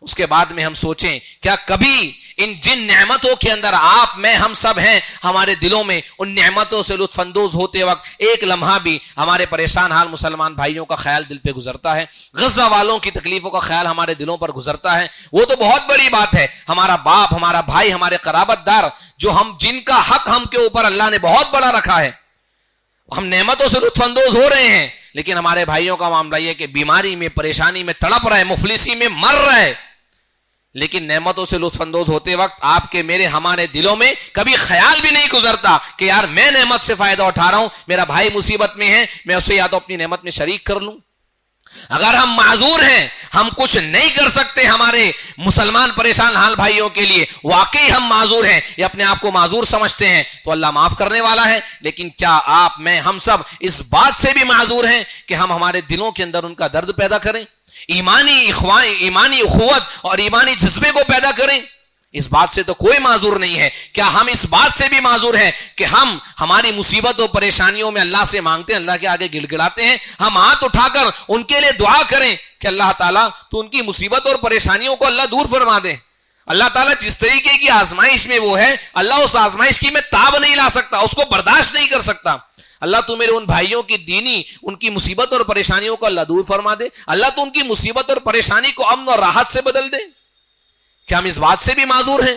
[SPEAKER 2] اس کے بعد میں ہم سوچیں کیا کبھی ان جن نعمتوں کے اندر آپ، میں، ہم سب ہیں، ہمارے دلوں میں ان نعمتوں سے لطف اندوز ہوتے وقت ایک لمحہ بھی ہمارے پریشان حال مسلمان بھائیوں کا خیال دل پہ گزرتا ہے؟ غزہ والوں کی تکلیفوں کا خیال ہمارے دلوں پر گزرتا ہے؟ وہ تو بہت بڑی بات ہے، ہمارا باپ، ہمارا بھائی، ہمارے قرابت دار، جو ہم، جن کا حق ہم کے اوپر اللہ نے بہت بڑا رکھا ہے، ہم نعمتوں سے لطف اندوز ہو رہے ہیں، لیکن ہمارے بھائیوں کا معاملہ یہ کہ بیماری میں، پریشانی میں تڑپ رہے، مفلسی میں مر رہے، لیکن نعمتوں سے لطف اندوز ہوتے وقت آپ کے، میرے، ہمارے دلوں میں کبھی خیال بھی نہیں گزرتا کہ یار میں نعمت سے فائدہ اٹھا رہا ہوں، میرا بھائی مصیبت میں ہے، میں اسے یا تو اپنی نعمت میں شریک کر لوں۔ اگر ہم معذور ہیں، ہم کچھ نہیں کر سکتے ہمارے مسلمان پریشان حال بھائیوں کے لیے، واقعی ہم معذور ہیں یا اپنے آپ کو معذور سمجھتے ہیں، تو اللہ معاف کرنے والا ہے، لیکن کیا آپ، میں، ہم سب اس بات سے بھی معذور ہیں کہ ہم ہمارے دلوں کے اندر ان کا درد پیدا کریں، ایمانی اخوت اور ایمانی جذبے کو پیدا کریں؟ اس بات سے تو کوئی معذور نہیں ہے۔ کیا ہم اس بات سے بھی معذور ہیں کہ ہم ہماری مصیبت اور پریشانیوں میں اللہ سے مانگتے ہیں، اللہ کے آگے گڑ گڑاتے ہیں، ہم ہاتھ اٹھا کر ان کے لیے دعا کریں کہ اللہ تعالیٰ تو ان کی مصیبت اور پریشانیوں کو اللہ دور فرما دے، اللہ تعالیٰ جس طریقے کی آزمائش میں وہ ہے, اللہ اس آزمائش کی میں تاب نہیں لا سکتا, اس کو برداشت نہیں کر سکتا. اللہ تو میرے ان بھائیوں کی دینی ان کی مصیبت اور پریشانیوں کو اللہ دور فرما دے, اللہ تو ان کی مصیبت اور پریشانی کو امن اور راحت سے بدل دے. کیا ہم اس بات سے بھی معذور ہیں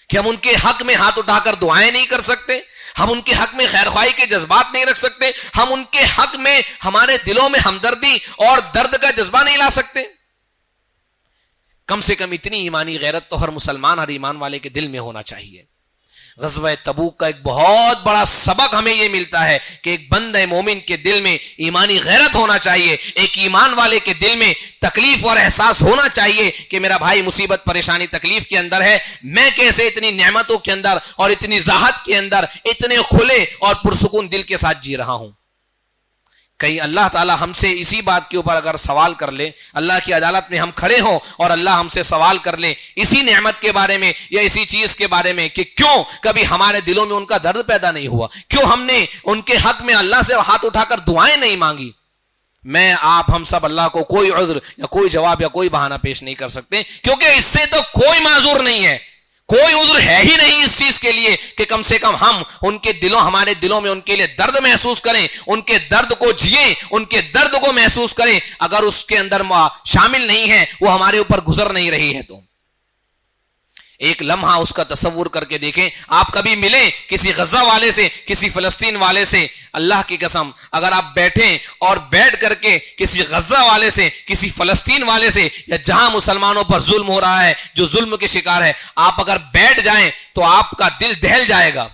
[SPEAKER 2] کہ ہم ان کے حق میں ہاتھ اٹھا کر دعائیں نہیں کر سکتے, ہم ان کے حق میں خیر خواہی کے جذبات نہیں رکھ سکتے, ہم ان کے حق میں ہمارے دلوں میں ہمدردی اور درد کا جذبہ نہیں لا سکتے؟ کم سے کم اتنی ایمانی غیرت تو ہر مسلمان, ہر ایمان والے کے دل میں ہونا چاہیے. غزوہ تبوک کا ایک بہت بڑا سبق ہمیں یہ ملتا ہے کہ ایک بندہ مومن کے دل میں ایمانی غیرت ہونا چاہیے, ایک ایمان والے کے دل میں تکلیف اور احساس ہونا چاہیے کہ میرا بھائی مصیبت پریشانی تکلیف کے اندر ہے, میں کیسے اتنی نعمتوں کے اندر اور اتنی راحت کے اندر اتنے کھلے اور پرسکون دل کے ساتھ جی رہا ہوں. کہیں اللہ تعالی ہم سے اسی بات کے اوپر اگر سوال کر لے, اللہ کی عدالت میں ہم کھڑے ہوں اور اللہ ہم سے سوال کر لے اسی نعمت کے بارے میں یا اسی چیز کے بارے میں کہ کیوں کبھی ہمارے دلوں میں ان کا درد پیدا نہیں ہوا, کیوں ہم نے ان کے حق میں اللہ سے ہاتھ اٹھا کر دعائیں نہیں مانگی, میں آپ ہم سب اللہ کو کوئی عذر یا کوئی جواب یا کوئی بہانہ پیش نہیں کر سکتے, کیونکہ اس سے تو کوئی معذور نہیں ہے, کوئی عذر ہے ہی نہیں اس چیز کے لیے کہ کم سے کم ہم ان کے دلوں, ہمارے دلوں میں ان کے لیے درد محسوس کریں, ان کے درد کو جئیں, ان کے درد کو محسوس کریں. اگر اس کے اندر شامل نہیں ہے, وہ ہمارے اوپر گزر نہیں رہی ہے, تو ایک لمحہ اس کا تصور کر کے دیکھیں. آپ کبھی ملیں کسی غزہ والے سے, کسی فلسطین والے سے, اللہ کی قسم اگر آپ بیٹھیں اور بیٹھ کر کے کسی غزہ والے سے, کسی فلسطین والے سے, یا جہاں مسلمانوں پر ظلم ہو رہا ہے, جو ظلم کے شکار ہے, آپ اگر بیٹھ جائیں تو آپ کا دل دہل جائے گا.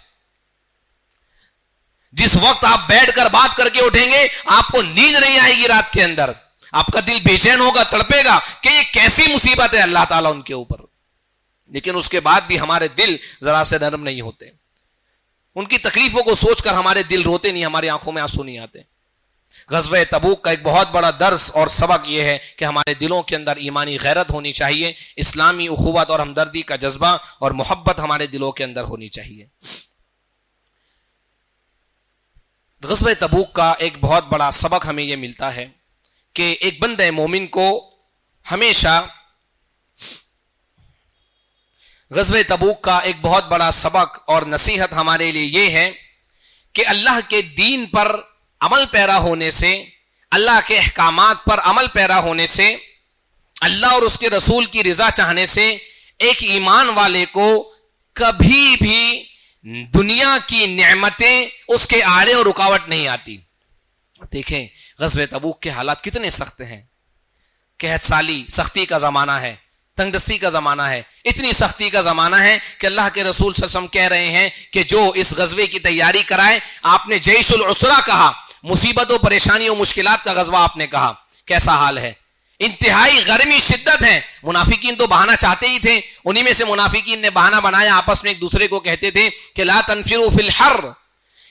[SPEAKER 2] جس وقت آپ بیٹھ کر بات کر کے اٹھیں گے آپ کو نیند نہیں آئے گی رات کے اندر, آپ کا دل بے چین ہوگا, تڑپے گا کہ یہ کیسی مصیبت ہے اللہ تعالیٰ ان کے اوپر. لیکن اس کے بعد بھی ہمارے دل ذرا سے نرم نہیں ہوتے, ان کی تکلیفوں کو سوچ کر ہمارے دل روتے نہیں, ہماری آنکھوں میں آنسو نہیں آتے. غزوہ تبوک کا ایک بہت بڑا درس اور سبق یہ ہے کہ ہمارے دلوں کے اندر ایمانی غیرت ہونی چاہیے, اسلامی اخوت اور ہمدردی کا جذبہ اور محبت ہمارے دلوں کے اندر ہونی چاہیے. غزوہ تبوک کا ایک بہت بڑا سبق ہمیں یہ ملتا ہے کہ ایک بندہ مومن کو ہمیشہ, غزوہ تبوک کا ایک بہت بڑا سبق اور نصیحت ہمارے لیے یہ ہے کہ اللہ کے دین پر عمل پیرا ہونے سے, اللہ کے احکامات پر عمل پیرا ہونے سے, اللہ اور اس کے رسول کی رضا چاہنے سے ایک ایمان والے کو کبھی بھی دنیا کی نعمتیں اس کے آڑے اور رکاوٹ نہیں آتی. دیکھیں غزوہ تبوک کے حالات کتنے سخت ہیں, قحط سالی, سختی کا زمانہ ہے, تنگ دستی کا زمانہ ہے, اتنی سختی کا زمانہ ہے کہ اللہ کے رسول صلی اللہ علیہ وسلم کہہ رہے ہیں کہ جو اس غزوے کی تیاری کرائے, آپ نے جیش العسرہ کہا, مصیبتوں پریشانیوں مشکلات کا غزوہ آپ نے کہا, کیسا حال ہے, انتہائی گرمی شدت ہے. منافقین تو بہانہ چاہتے ہی تھے, انہی میں سے منافقین نے بہانہ بنایا, آپس میں ایک دوسرے کو کہتے تھے کہ لا تنفروا فی الحر,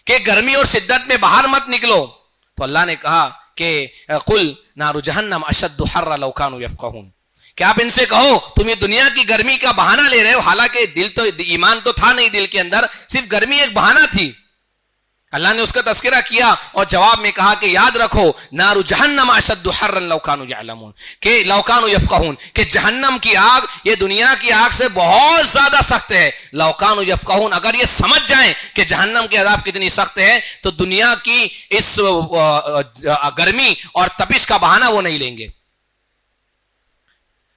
[SPEAKER 2] کہ گرمی اور شدت میں باہر مت نکلو. تو اللہ نے کہا کہ قل نار جہنم اشد حرا لو کانوا یفقهون, کہ آپ ان سے کہو تم یہ دنیا کی گرمی کا بہانہ لے رہے ہو, حالانکہ دل تو ایمان تو تھا نہیں دل کے اندر, صرف گرمی ایک بہانہ تھی. اللہ نے اس کا تذکرہ کیا اور جواب میں کہا کہ یاد رکھو نار جہنم اشد حرا لو کانوا یعلمون, کہ لو کانوا یفقهون, کہ جہنم کی آگ یہ دنیا کی آگ سے بہت زیادہ سخت ہے. لو کانوا یفقهون, اگر یہ سمجھ جائیں کہ جہنم کے عذاب کتنی سخت ہے تو دنیا کی اس گرمی اور تپش کا بہانہ وہ نہیں لیں گے.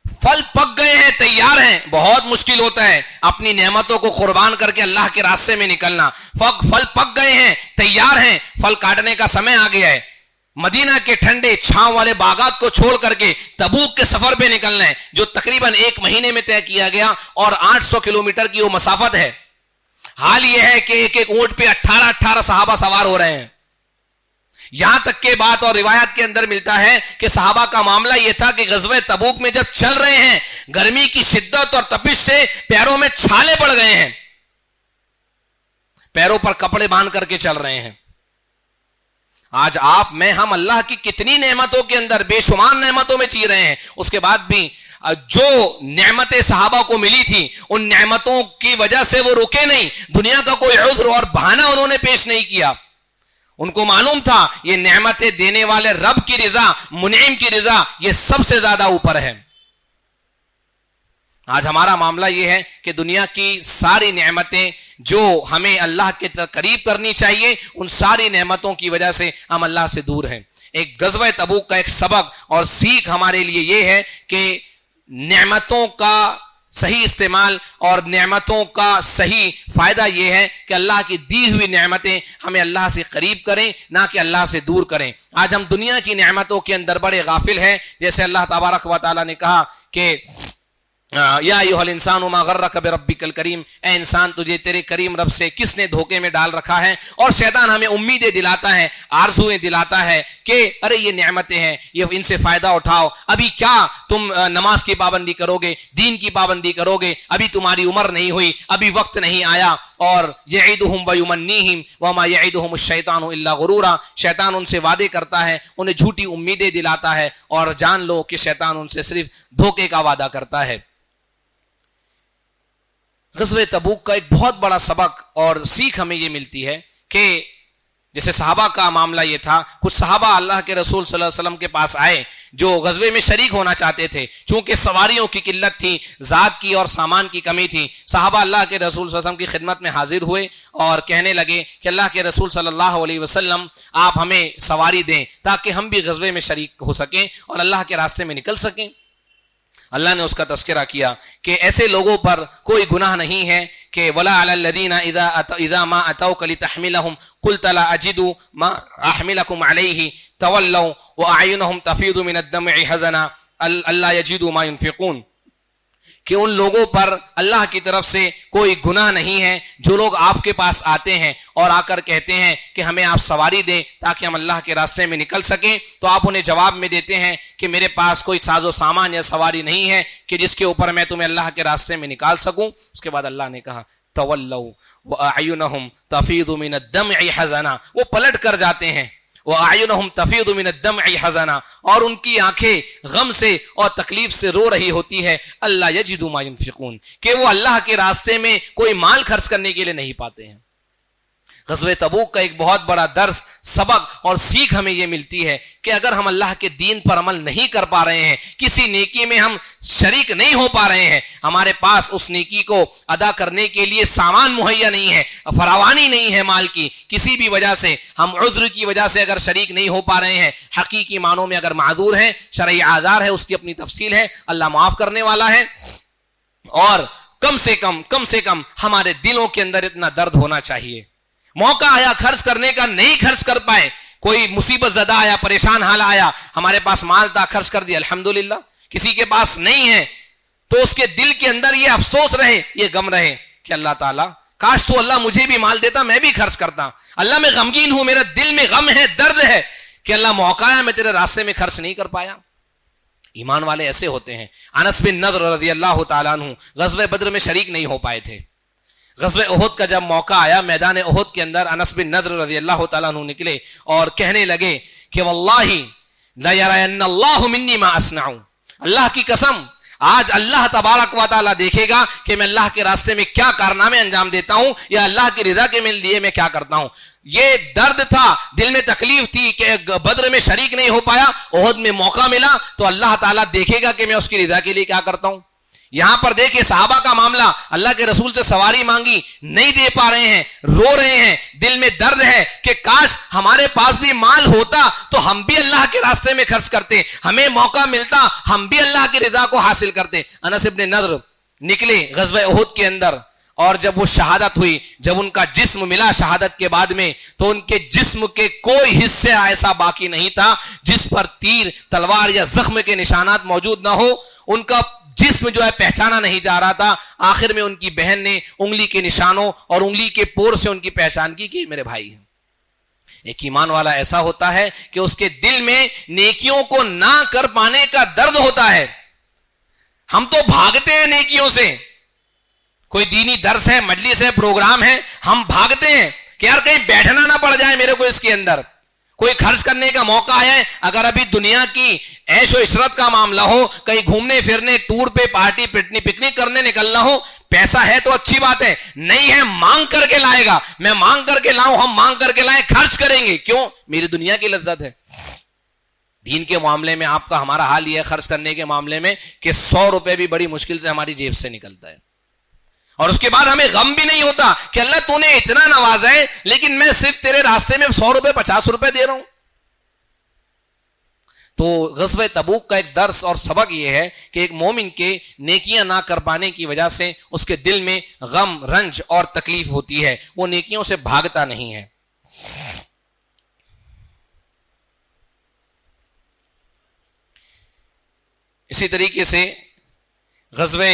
[SPEAKER 2] پھل پک گئے ہیں, تیار ہیں, بہت مشکل ہوتا ہے اپنی نعمتوں کو قربان کر کے اللہ کے راستے میں نکلنا. پھل پک گئے ہیں, تیار ہیں, پھل کاٹنے کا سمے آ گیا ہے. مدینہ کے ٹھنڈے چھاؤں والے باغات کو چھوڑ کر کے تبوک کے سفر پہ نکلنا ہے, جو تقریباً 1 مہینے میں طے کیا گیا اور 800 کلومیٹر کی وہ مسافت ہے. حال یہ ہے کہ ایک ایک اونٹ پہ 18 صحابہ سوار ہو رہے ہیں. یہاں تک کے بات اور روایت کے اندر ملتا ہے کہ صحابہ کا معاملہ یہ تھا کہ غزوہ تبوک میں جب چل رہے ہیں گرمی کی شدت اور تپش سے پیروں میں چھالے پڑ گئے ہیں, پیروں پر کپڑے باندھ کر کے چل رہے ہیں. آج آپ میں ہم اللہ کی کتنی نعمتوں کے اندر بے شمار نعمتوں میں جی رہے ہیں, اس کے بعد بھی جو نعمتیں صحابہ کو ملی تھی ان نعمتوں کی وجہ سے وہ رکے نہیں, دنیا کا کوئی عذر اور بہانہ انہوں نے پیش نہیں کیا. ان کو معلوم تھا یہ نعمتیں دینے والے رب کی رضا, منعم کی رضا یہ سب سے زیادہ اوپر ہے. آج ہمارا معاملہ یہ ہے کہ دنیا کی ساری نعمتیں جو ہمیں اللہ کے قریب کرنی چاہیے، ان ساری نعمتوں کی وجہ سے ہم اللہ سے دور ہیں۔ ایک غزوہ تبوک کا ایک سبق اور سیکھ ہمارے لیے یہ ہے کہ نعمتوں کا صحیح استعمال اور نعمتوں کا صحیح فائدہ یہ ہے کہ اللہ کی دی ہوئی نعمتیں ہمیں اللہ سے قریب کریں، نہ کہ اللہ سے دور کریں۔ آج ہم دنیا کی نعمتوں کے اندر بڑے غافل ہیں، جیسے اللہ تبارک و تعالیٰ نے کہا کہ یا ایھا الانسان ما غرک بربک الکریم، اے انسان تجھے تیرے کریم رب سے کس نے دھوکے میں ڈال رکھا ہے۔ اور شیطان ہمیں امیدیں دلاتا ہے، آرزویں دلاتا ہے کہ ارے یہ نعمتیں ہیں، یہ ان سے فائدہ اٹھاؤ، ابھی کیا تم نماز کی پابندی کرو گے، دین کی پابندی کرو گے، ابھی تمہاری عمر نہیں ہوئی، ابھی وقت نہیں آیا۔ اور یعدہم ویمنیہم وما یعدہم الشیطان الا غرورا، شیطان ان سے وعدے کرتا ہے، انہیں جھوٹی امیدیں دلاتا ہے، اور جان لو کہ شیطان ان سے صرف دھوکے کا وعدہ کرتا ہے۔ غزوہ تبوک کا ایک بہت بڑا سبق اور سیکھ ہمیں یہ ملتی ہے کہ جیسے صحابہ کا معاملہ یہ تھا، کچھ صحابہ اللہ کے رسول صلی اللہ علیہ وسلم کے پاس آئے جو غزوے میں شریک ہونا چاہتے تھے، چونکہ سواریوں کی قلت تھی، ذات کی اور سامان کی کمی تھی۔ صحابہ اللہ کے رسول صلی اللہ علیہ وسلم کی خدمت میں حاضر ہوئے اور کہنے لگے کہ اللہ کے رسول صلی اللہ علیہ وسلم آپ ہمیں سواری دیں تاکہ ہم بھی غزوے میں شریک ہو سکیں اور اللہ کے راستے میں نکل سکیں۔ اللہ نے اس کا تذکرہ کیا کہ ایسے لوگوں پر کوئی گناہ نہیں ہے کہ ولا علی الذین اذا ما اتوک لتحملهم قلت لا اجد ما احملکم علیہ تولوا واعینهم تفیض من الدمع حزنا الا یجدوا ما ينفقون، کہ ان لوگوں پر اللہ کی طرف سے کوئی گناہ نہیں ہے جو لوگ آپ کے پاس آتے ہیں اور آ کر کہتے ہیں کہ ہمیں آپ سواری دیں تاکہ ہم اللہ کے راستے میں نکل سکیں، تو آپ انہیں جواب میں دیتے ہیں کہ میرے پاس کوئی ساز و سامان یا سواری نہیں ہے کہ جس کے اوپر میں تمہیں اللہ کے راستے میں نکال سکوں۔ اس کے بعد اللہ نے کہا تولوا واعینہم تفیض من الدمع حزنا، وہ پلٹ کر جاتے ہیں، وَأَعْيُنُهُمْ تَفِيضُ مِنَ الدَّمْعِ حَزَنًا، اور ان کی آنکھیں غم سے اور تکلیف سے رو رہی ہوتی ہے، اللہ يَجِدُ مَا يُنْفِقُونَ، کہ وہ اللہ کے راستے میں کوئی مال خرچ کرنے کے لیے نہیں پاتے ہیں۔ غزوہ تبوک کا ایک بہت بڑا درس، سبق اور سیکھ ہمیں یہ ملتی ہے کہ اگر ہم اللہ کے دین پر عمل نہیں کر پا رہے ہیں، کسی نیکی میں ہم شریک نہیں ہو پا رہے ہیں، ہمارے پاس اس نیکی کو ادا کرنے کے لیے سامان مہیا نہیں ہے، فراوانی نہیں ہے مال کی، کسی بھی وجہ سے ہم عذر کی وجہ سے اگر شریک نہیں ہو پا رہے ہیں، حقیقی معنوں میں اگر معذور ہیں، شرعی اعذار ہے، اس کی اپنی تفصیل ہے، اللہ معاف کرنے والا ہے، اور کم سے کم ہمارے دلوں کے اندر اتنا درد ہونا چاہیے۔ موقع آیا خرچ کرنے کا، نہیں خرچ کر پائے، کوئی مصیبت زدہ آیا، پریشان حال آیا، ہمارے پاس مال تھا خرچ کر دیا الحمدللہ، کسی کے پاس نہیں ہے تو اس کے دل کے اندر یہ افسوس رہے، یہ غم رہے کہ اللہ تعالیٰ کاش تو اللہ مجھے بھی مال دیتا، میں بھی خرچ کرتا، اللہ میں غمگین ہوں، میرے دل میں غم ہے، درد ہے کہ اللہ موقع آیا میں تیرے راستے میں خرچ نہیں کر پایا۔ ایمان والے ایسے ہوتے ہیں۔ انس بن نضر رضی اللہ تعالیٰ عنہ غزوہ بدر میں شریک نہیں ہو پائے تھے۔ غزوہ احد کا جب موقع آیا، میدان احد کے اندر انس بن نضر رضی اللہ تعالیٰ عنہ نکلے اور کہنے لگے کہ واللہ لا یرین اللہ منی ما اصنع، اللہ کی قسم آج اللہ تبارک و تعالیٰ دیکھے گا کہ میں اللہ کے راستے میں کیا کارنامے انجام دیتا ہوں، یا اللہ کی رضا کے لیے میں کیا کرتا ہوں۔ یہ درد تھا، دل میں تکلیف تھی کہ بدر میں شریک نہیں ہو پایا، احد میں موقع ملا تو اللہ تعالیٰ دیکھے گا کہ میں اس کی رضا کے لیے کیا کرتا ہوں۔ یہاں پر دیکھیں صحابہ کا معاملہ، اللہ کے رسول سے سواری مانگی، نہیں دے پا رہے ہیں، رو رہے ہیں، دل میں درد ہے کہ کاش ہمارے پاس بھی مال ہوتا تو ہم بھی اللہ کے راستے میں خرچ کرتے، ہمیں موقع ملتا ہم بھی اللہ کی رضا کو حاصل کرتے۔ انس بن نضر نکلے غزوہ احد کے اندر، اور جب وہ شہادت ہوئی، جب ان کا جسم ملا شہادت کے بعد میں، تو ان کے جسم کے کوئی حصے ایسا باقی نہیں تھا جس پر تیر، تلوار یا زخم کے نشانات موجود نہ ہو، ان کا جسم جو ہے پہچانا نہیں جا رہا تھا۔ آخر میں ان کی بہن نے انگلی کے نشانوں اور انگلی کے پور سے ان کی پہچان کی کہ میرے بھائی ہیں۔ ایک ایمان والا ایسا ہوتا ہے کہ اس کے دل میں نیکیوں کو نہ کر پانے کا درد ہوتا ہے۔ ہم تو بھاگتے ہیں نیکیوں سے، کوئی دینی درس ہے، مجلس ہے، پروگرام ہے، ہم بھاگتے ہیں کہ یار کہیں بیٹھنا نہ پڑ جائے میرے کو اس کے اندر۔ کوئی خرچ کرنے کا موقع ہے، اگر ابھی دنیا کی عیش و عشرت کا معاملہ ہو، کہیں گھومنے پھرنے، ٹور پہ، پارٹی پکنک کرنے نکلنا ہو، پیسہ ہے تو اچھی بات ہے، نہیں ہے مانگ کر کے لائے گا، میں مانگ کر کے لاؤں، ہم مانگ کر کے لائیں، خرچ کریں گے، کیوں؟ میری دنیا کی لذت ہے۔ دین کے معاملے میں آپ کا ہمارا حال یہ ہے خرچ کرنے کے معاملے میں کہ 100 روپے بھی بڑی مشکل سے ہماری جیب سے نکلتا ہے، اور اس کے بعد ہمیں غم بھی نہیں ہوتا کہ اللہ تو نے اتنا نوازا ہے لیکن میں صرف تیرے راستے میں 100 روپے 50 روپے دے رہا ہوں۔ تو غزوہ تبوک کا ایک درس اور سبق یہ ہے کہ ایک مومن کے نیکیاں نہ کر پانے کی وجہ سے اس کے دل میں غم، رنج اور تکلیف ہوتی ہے، وہ نیکیوں سے بھاگتا نہیں ہے۔ اسی طریقے سے غزوہ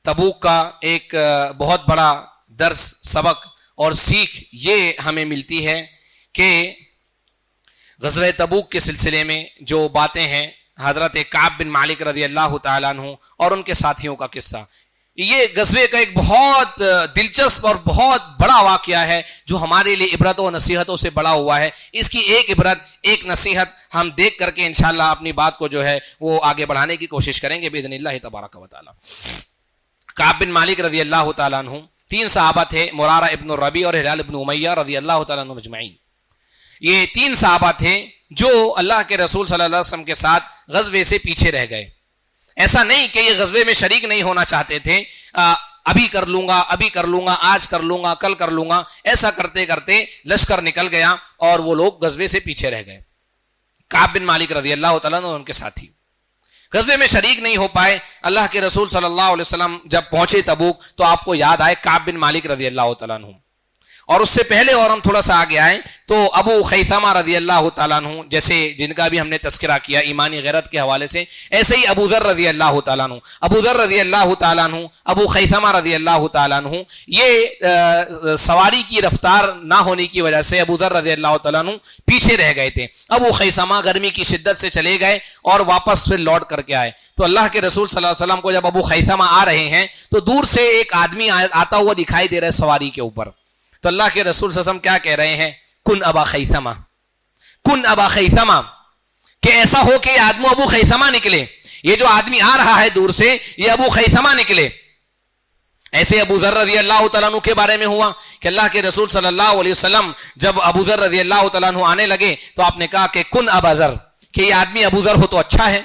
[SPEAKER 2] تبوک کا ایک بہت بڑا درس، سبق اور سیکھ یہ ہمیں ملتی ہے کہ غزوہ تبوک کے سلسلے میں جو باتیں ہیں، حضرت کعب بن مالک رضی اللہ تعالیٰ عنہ اور ان کے ساتھیوں کا قصہ، یہ غزوے کا ایک بہت دلچسپ اور بہت بڑا واقعہ ہے جو ہمارے لیے عبرتوں و نصیحتوں سے بڑا ہوا ہے۔ اس کی ایک عبرت، ایک نصیحت ہم دیکھ کر کے انشاءاللہ اپنی بات کو جو ہے وہ آگے بڑھانے کی کوشش کریں گے باذن اللہ تبارک و تعالی۔ کعب بن مالک رضی اللہ تعالیٰ عنہ 3 صحابہ تھے، مرارہ ابن الربیع اور ہلال ابن امیہ رضی اللہ تعالیٰ عنہ مجمعین۔ یہ 3 صحابہ تھے جو اللہ کے رسول صلی اللہ علیہ وسلم کے ساتھ غزوے سے پیچھے رہ گئے۔ ایسا نہیں کہ یہ غزوے میں شریک نہیں ہونا چاہتے تھے، ابھی کر لوں گا، ابھی کر لوں گا، آج کر لوں گا، کل کر لوں گا، ایسا کرتے کرتے لشکر نکل گیا اور وہ لوگ غزوے سے پیچھے رہ گئے۔ کعب بن مالک رضی اللہ تعالیٰ عنہ اور ان کے ساتھی غزوے میں شریک نہیں ہو پائے۔ اللہ کے رسول صلی اللہ علیہ وسلم جب پہنچے تبوک تو آپ کو یاد آئے کعب بن مالک رضی اللہ تعالیٰ عنہ، اور اس سے پہلے اور ہم تھوڑا سا آگے آئیں تو ابو خیثمہ رضی اللہ تعالیٰ عنہ، جیسے جن کا بھی ہم نے تذکرہ کیا ایمانی غیرت کے حوالے سے، ایسے ہی ابو ذر رضی اللہ تعالیٰ عنہ، ابو ذر رضی اللہ تعالیٰ عنہ، ابو خیثمہ رضی اللہ تعالیٰ عنہ، یہ سواری کی رفتار نہ ہونے کی وجہ سے ابو ذر رضی اللہ تعالیٰ عنہ پیچھے رہ گئے تھے۔ ابو خیثمہ گرمی کی شدت سے چلے گئے اور واپس پھر لوٹ کر کے آئے تو اللہ کے رسول صلی اللہ علیہ وسلم کو جب ابو خیثمہ آ رہے ہیں تو دور سے ایک آدمی آتا ہوا دکھائی دے رہا ہے سواری کے اوپر، تو اللہ کے رسول صلی اللہ علیہ وسلم کیا کہہ رہے ہیں؟ کن ابا خیثمہ، کن ابا خیثمہ، کہ ایسا ہو کہ یہ آدمی ابو خیثمہ نکلے، یہ جو آدمی آ رہا ہے دور سے یہ ابو خیثمہ نکلے۔ ایسے ابو ذر رضی اللہ تعالیٰ عنہ کے بارے میں ہوا کہ اللہ کے رسول صلی اللہ علیہ وسلم جب ابو ذر رضی اللہ تعالیٰ عنہ آنے لگے تو آپ نے کہا کہ کن ابا ذر، کہ یہ آدمی ابو ذر ہو تو اچھا ہے۔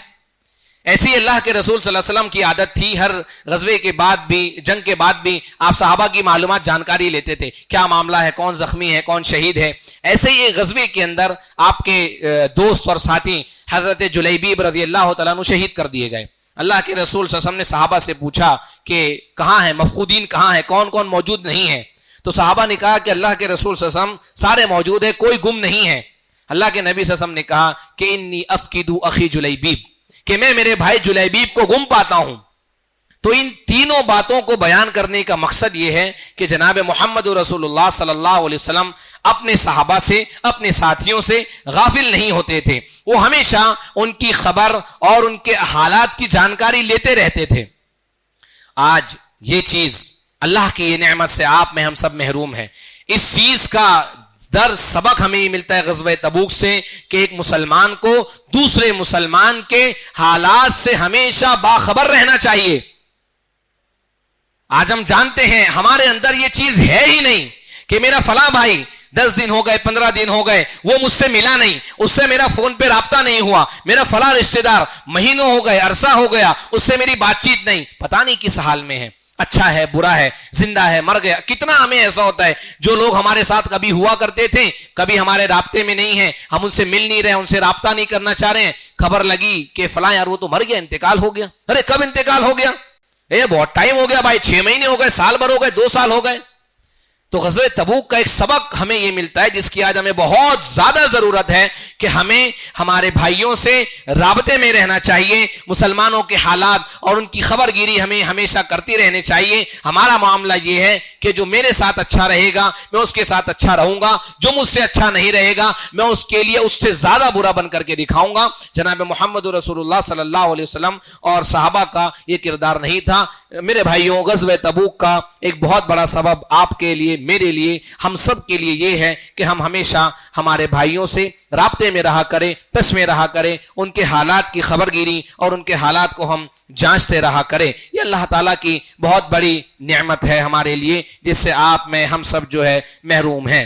[SPEAKER 2] ایسی اللہ کے رسول صلی اللہ علیہ وسلم کی عادت تھی، ہر غزوے کے بعد بھی، جنگ کے بعد بھی آپ صحابہ کی معلومات جانکاری لیتے تھے، کیا معاملہ ہے، کون زخمی ہے، کون شہید ہے۔ ایسے ہی غزوے کے اندر آپ کے دوست اور ساتھی حضرت جلیبیب رضی اللہ تعالیٰ عنہ شہید کر دیے گئے۔ اللہ کے رسول صلی اللہ علیہ وسلم نے صحابہ سے پوچھا کہ کہاں ہیں مفقودین، کہاں ہیں، کون کون موجود نہیں ہے؟ تو صحابہ نے کہا کہ اللہ کے رسول صلی اللہ علیہ وسلم سارے موجود ہیں، کوئی گم نہیں ہے۔ اللہ کے نبی صلی اللہ علیہ وسلم نے کہا کہ انی افقد اخی جلیبیب، کہ میں میرے بھائی جلیبیب کو گم پاتا ہوں۔ تو ان تینوں باتوں کو بیان کرنے کا مقصد یہ ہے کہ جناب محمد رسول اللہ صلی اللہ علیہ وسلم اپنے صحابہ سے، اپنے ساتھیوں سے غافل نہیں ہوتے تھے، وہ ہمیشہ ان کی خبر اور ان کے حالات کی جانکاری لیتے رہتے تھے۔ آج یہ چیز اللہ کی یہ نعمت سے آپ میں ہم سب محروم ہیں۔ اس چیز کا درس سبق ہمیں یہ ملتا ہے غزوہ تبوک سے کہ ایک مسلمان کو دوسرے مسلمان کے حالات سے ہمیشہ باخبر رہنا چاہیے۔ آج ہم جانتے ہیں ہمارے اندر یہ چیز ہے ہی نہیں کہ میرا فلاں بھائی 10 دن ہو گئے، 15 دن ہو گئے، وہ مجھ سے ملا نہیں، اس سے میرا فون پہ رابطہ نہیں ہوا، میرا فلاں رشتہ دار مہینوں ہو گئے، عرصہ ہو گیا، اس سے میری بات چیت نہیں، پتہ نہیں کس حال میں ہے، اچھا ہے، برا ہے، زندہ ہے، مر گیا۔ کتنا ہمیں ایسا ہوتا ہے جو لوگ ہمارے ساتھ کبھی ہوا کرتے تھے، کبھی ہمارے رابطے میں نہیں ہیں، ہم ان سے مل نہیں رہے، ان سے رابطہ نہیں کرنا چاہ رہے ہیں، خبر لگی کہ فلاں یار وہ تو مر گیا، انتقال ہو گیا۔ ارے کب انتقال ہو گیا؟ بہت ٹائم ہو گیا بھائی، 6 مہینے ہو گئے، سال بھر ہو گئے، 2 سال ہو گئے۔ تو غزوہ تبوک کا ایک سبق ہمیں یہ ملتا ہے جس کی آج ہمیں بہت زیادہ ضرورت ہے کہ ہمیں ہمارے بھائیوں سے رابطے میں رہنا چاہیے، مسلمانوں کے حالات اور ان کی خبر گیری ہمیں ہمیشہ کرتی رہنے چاہیے۔ ہمارا معاملہ یہ ہے کہ جو میرے ساتھ اچھا رہے گا میں اس کے ساتھ اچھا رہوں گا، جو مجھ سے اچھا نہیں رہے گا میں اس کے لیے اس سے زیادہ برا بن کر کے دکھاؤں گا۔ جناب محمد رسول اللہ صلی اللہ علیہ وسلم اور صحابہ کا یہ کردار نہیں تھا۔ میرے بھائیوں، غزوہ تبوک کا ایک بہت بڑا سبب آپ کے لیے، میرے لیے، ہم سب کے لیے یہ ہے کہ ہم ہمیشہ ہمارے بھائیوں سے رابطے میں رہا کریں، ٹچ میں رہا کریں، ان کے حالات کی خبر گیری اور ان کے حالات کو ہم جانچتے رہا کریں۔ یہ اللہ تعالیٰ کی بہت بڑی نعمت ہے ہمارے لیے جس سے آپ میں ہم سب جو ہے محروم ہیں۔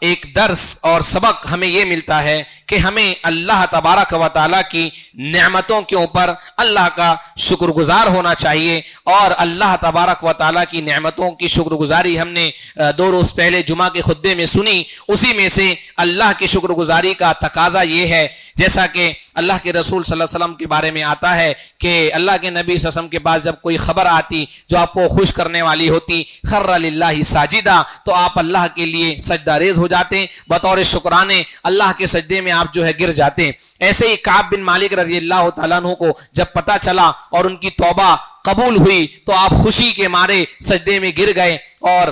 [SPEAKER 2] ایک درس اور سبق ہمیں یہ ملتا ہے کہ ہمیں اللہ تبارک و تعالیٰ کی نعمتوں کے اوپر اللہ کا شکر گزار ہونا چاہیے. اور اللہ تبارک و تعالیٰ کی نعمتوں کی شکر گزاری ہم نے 2 روز پہلے جمعہ کے خطبے میں سنی. اسی میں سے اللہ کی شکر گزاری کا تقاضا یہ ہے، جیسا کہ اللہ کے رسول صلی اللہ علیہ وسلم کے بارے میں آتا ہے کہ اللہ کے نبی صلی اللہ علیہ وسلم کے پاس جب کوئی خبر آتی جو آپ کو خوش کرنے والی ہوتی، خر للہ ساجدہ، تو آپ اللہ کے لیے سجدہ ریز ہو جاتے، بطور شکرانے اللہ کے سجدے میں آپ جو ہے گر جاتے. ایسے ہی کعب بن مالک رضی اللہ تعالیٰ عنہ کو جب پتہ چلا اور ان کی توبہ قبول ہوئی تو آپ خوشی کے مارے سجدے میں گر گئے. اور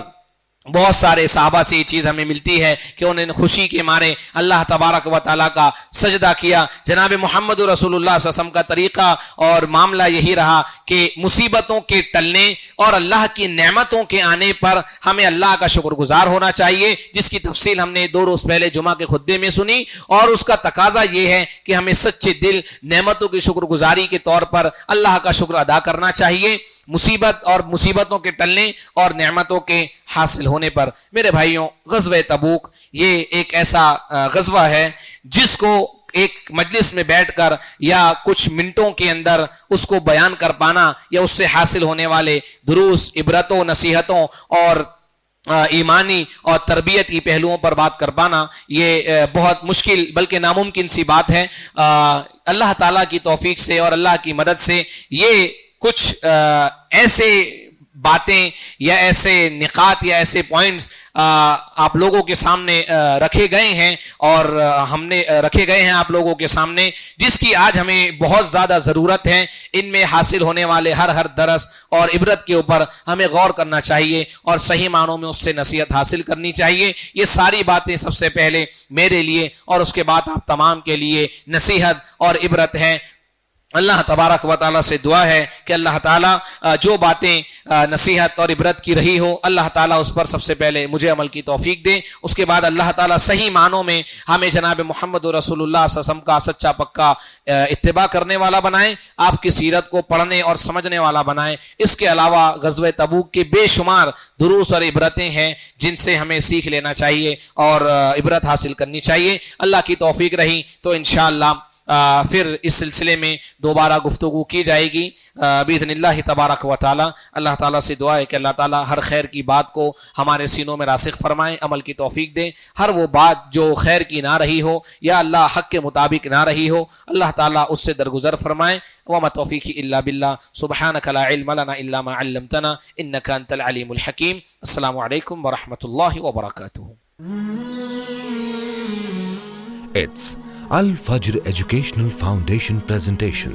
[SPEAKER 2] بہت سارے صحابہ سے یہ چیز ہمیں ملتی ہے کہ انہوں نے خوشی کے مارے اللہ تبارک و تعالیٰ کا سجدہ کیا. جناب محمد رسول اللہ صلی اللہ علیہ وسلم کا طریقہ اور معاملہ یہی رہا کہ مصیبتوں کے ٹلنے اور اللہ کی نعمتوں کے آنے پر ہمیں اللہ کا شکر گزار ہونا چاہیے، جس کی تفصیل ہم نے 2 روز پہلے جمعہ کے خطبے میں سنی. اور اس کا تقاضا یہ ہے کہ ہمیں سچے دل نعمتوں کی شکر گزاری کے طور پر اللہ کا شکر ادا کرنا چاہیے، مصیبت اور مصیبتوں کے ٹلنے اور نعمتوں کے حاصل ہونے پر. میرے بھائیوں، غزوہ تبوک یہ ایک ایسا غزوہ ہے جس کو ایک مجلس میں بیٹھ کر یا کچھ منٹوں کے اندر اس کو بیان کر پانا یا اس سے حاصل ہونے والے دروس، عبرتوں، نصیحتوں اور ایمانی اور تربیتی پہلوؤں پر بات کر پانا یہ بہت مشکل بلکہ ناممکن سی بات ہے. اللہ تعالیٰ کی توفیق سے اور اللہ کی مدد سے یہ کچھ ایسے باتیں یا ایسے نقاط یا ایسے پوائنٹس آپ لوگوں کے سامنے رکھے گئے ہیں اور ہم نے رکھے گئے ہیں آپ لوگوں کے سامنے، جس کی آج ہمیں بہت زیادہ ضرورت ہے. ان میں حاصل ہونے والے ہر درس اور عبرت کے اوپر ہمیں غور کرنا چاہیے اور صحیح معنوں میں اس سے نصیحت حاصل کرنی چاہیے. یہ ساری باتیں سب سے پہلے میرے لیے اور اس کے بعد آپ تمام کے لیے نصیحت اور عبرت ہیں. اللہ تبارک و تعالیٰ سے دعا ہے کہ اللہ تعالیٰ جو باتیں نصیحت اور عبرت کی رہی ہو اللہ تعالیٰ اس پر سب سے پہلے مجھے عمل کی توفیق دے. اس کے بعد اللہ تعالیٰ صحیح معنوں میں ہمیں جناب محمد رسول اللہ صلی اللہ علیہ وسلم کا سچا پکا اتباع کرنے والا بنائیں، آپ کی سیرت کو پڑھنے اور سمجھنے والا بنائیں. اس کے علاوہ غزوہ تبوک کے بے شمار دروس اور عبرتیں ہیں جن سے ہمیں سیکھ لینا چاہیے اور عبرت حاصل کرنی چاہیے. اللہ کی توفیق رہی تو انشاءاللہ پھر اس سلسلے میں دوبارہ گفتگو کی جائے گی باذن اللہ تبارک و تعالی. اللہ تعالیٰ سے دعا ہے کہ اللہ تعالیٰ ہر خیر کی بات کو ہمارے سینوں میں راسخ فرمائے، عمل کی توفیق دے. ہر وہ بات جو خیر کی نہ رہی ہو یا اللہ حق کے مطابق نہ رہی ہو اللہ تعالیٰ اس سے درگزر فرمائے. وما توفیقی الا باللہ، سبحانک لا علم لنا الا ما علمتنا انک انت العلیم الحکیم. السلام علیکم ورحمۃ اللہ وبرکاتہ.
[SPEAKER 1] It's Al Fajr Educational Foundation presentation.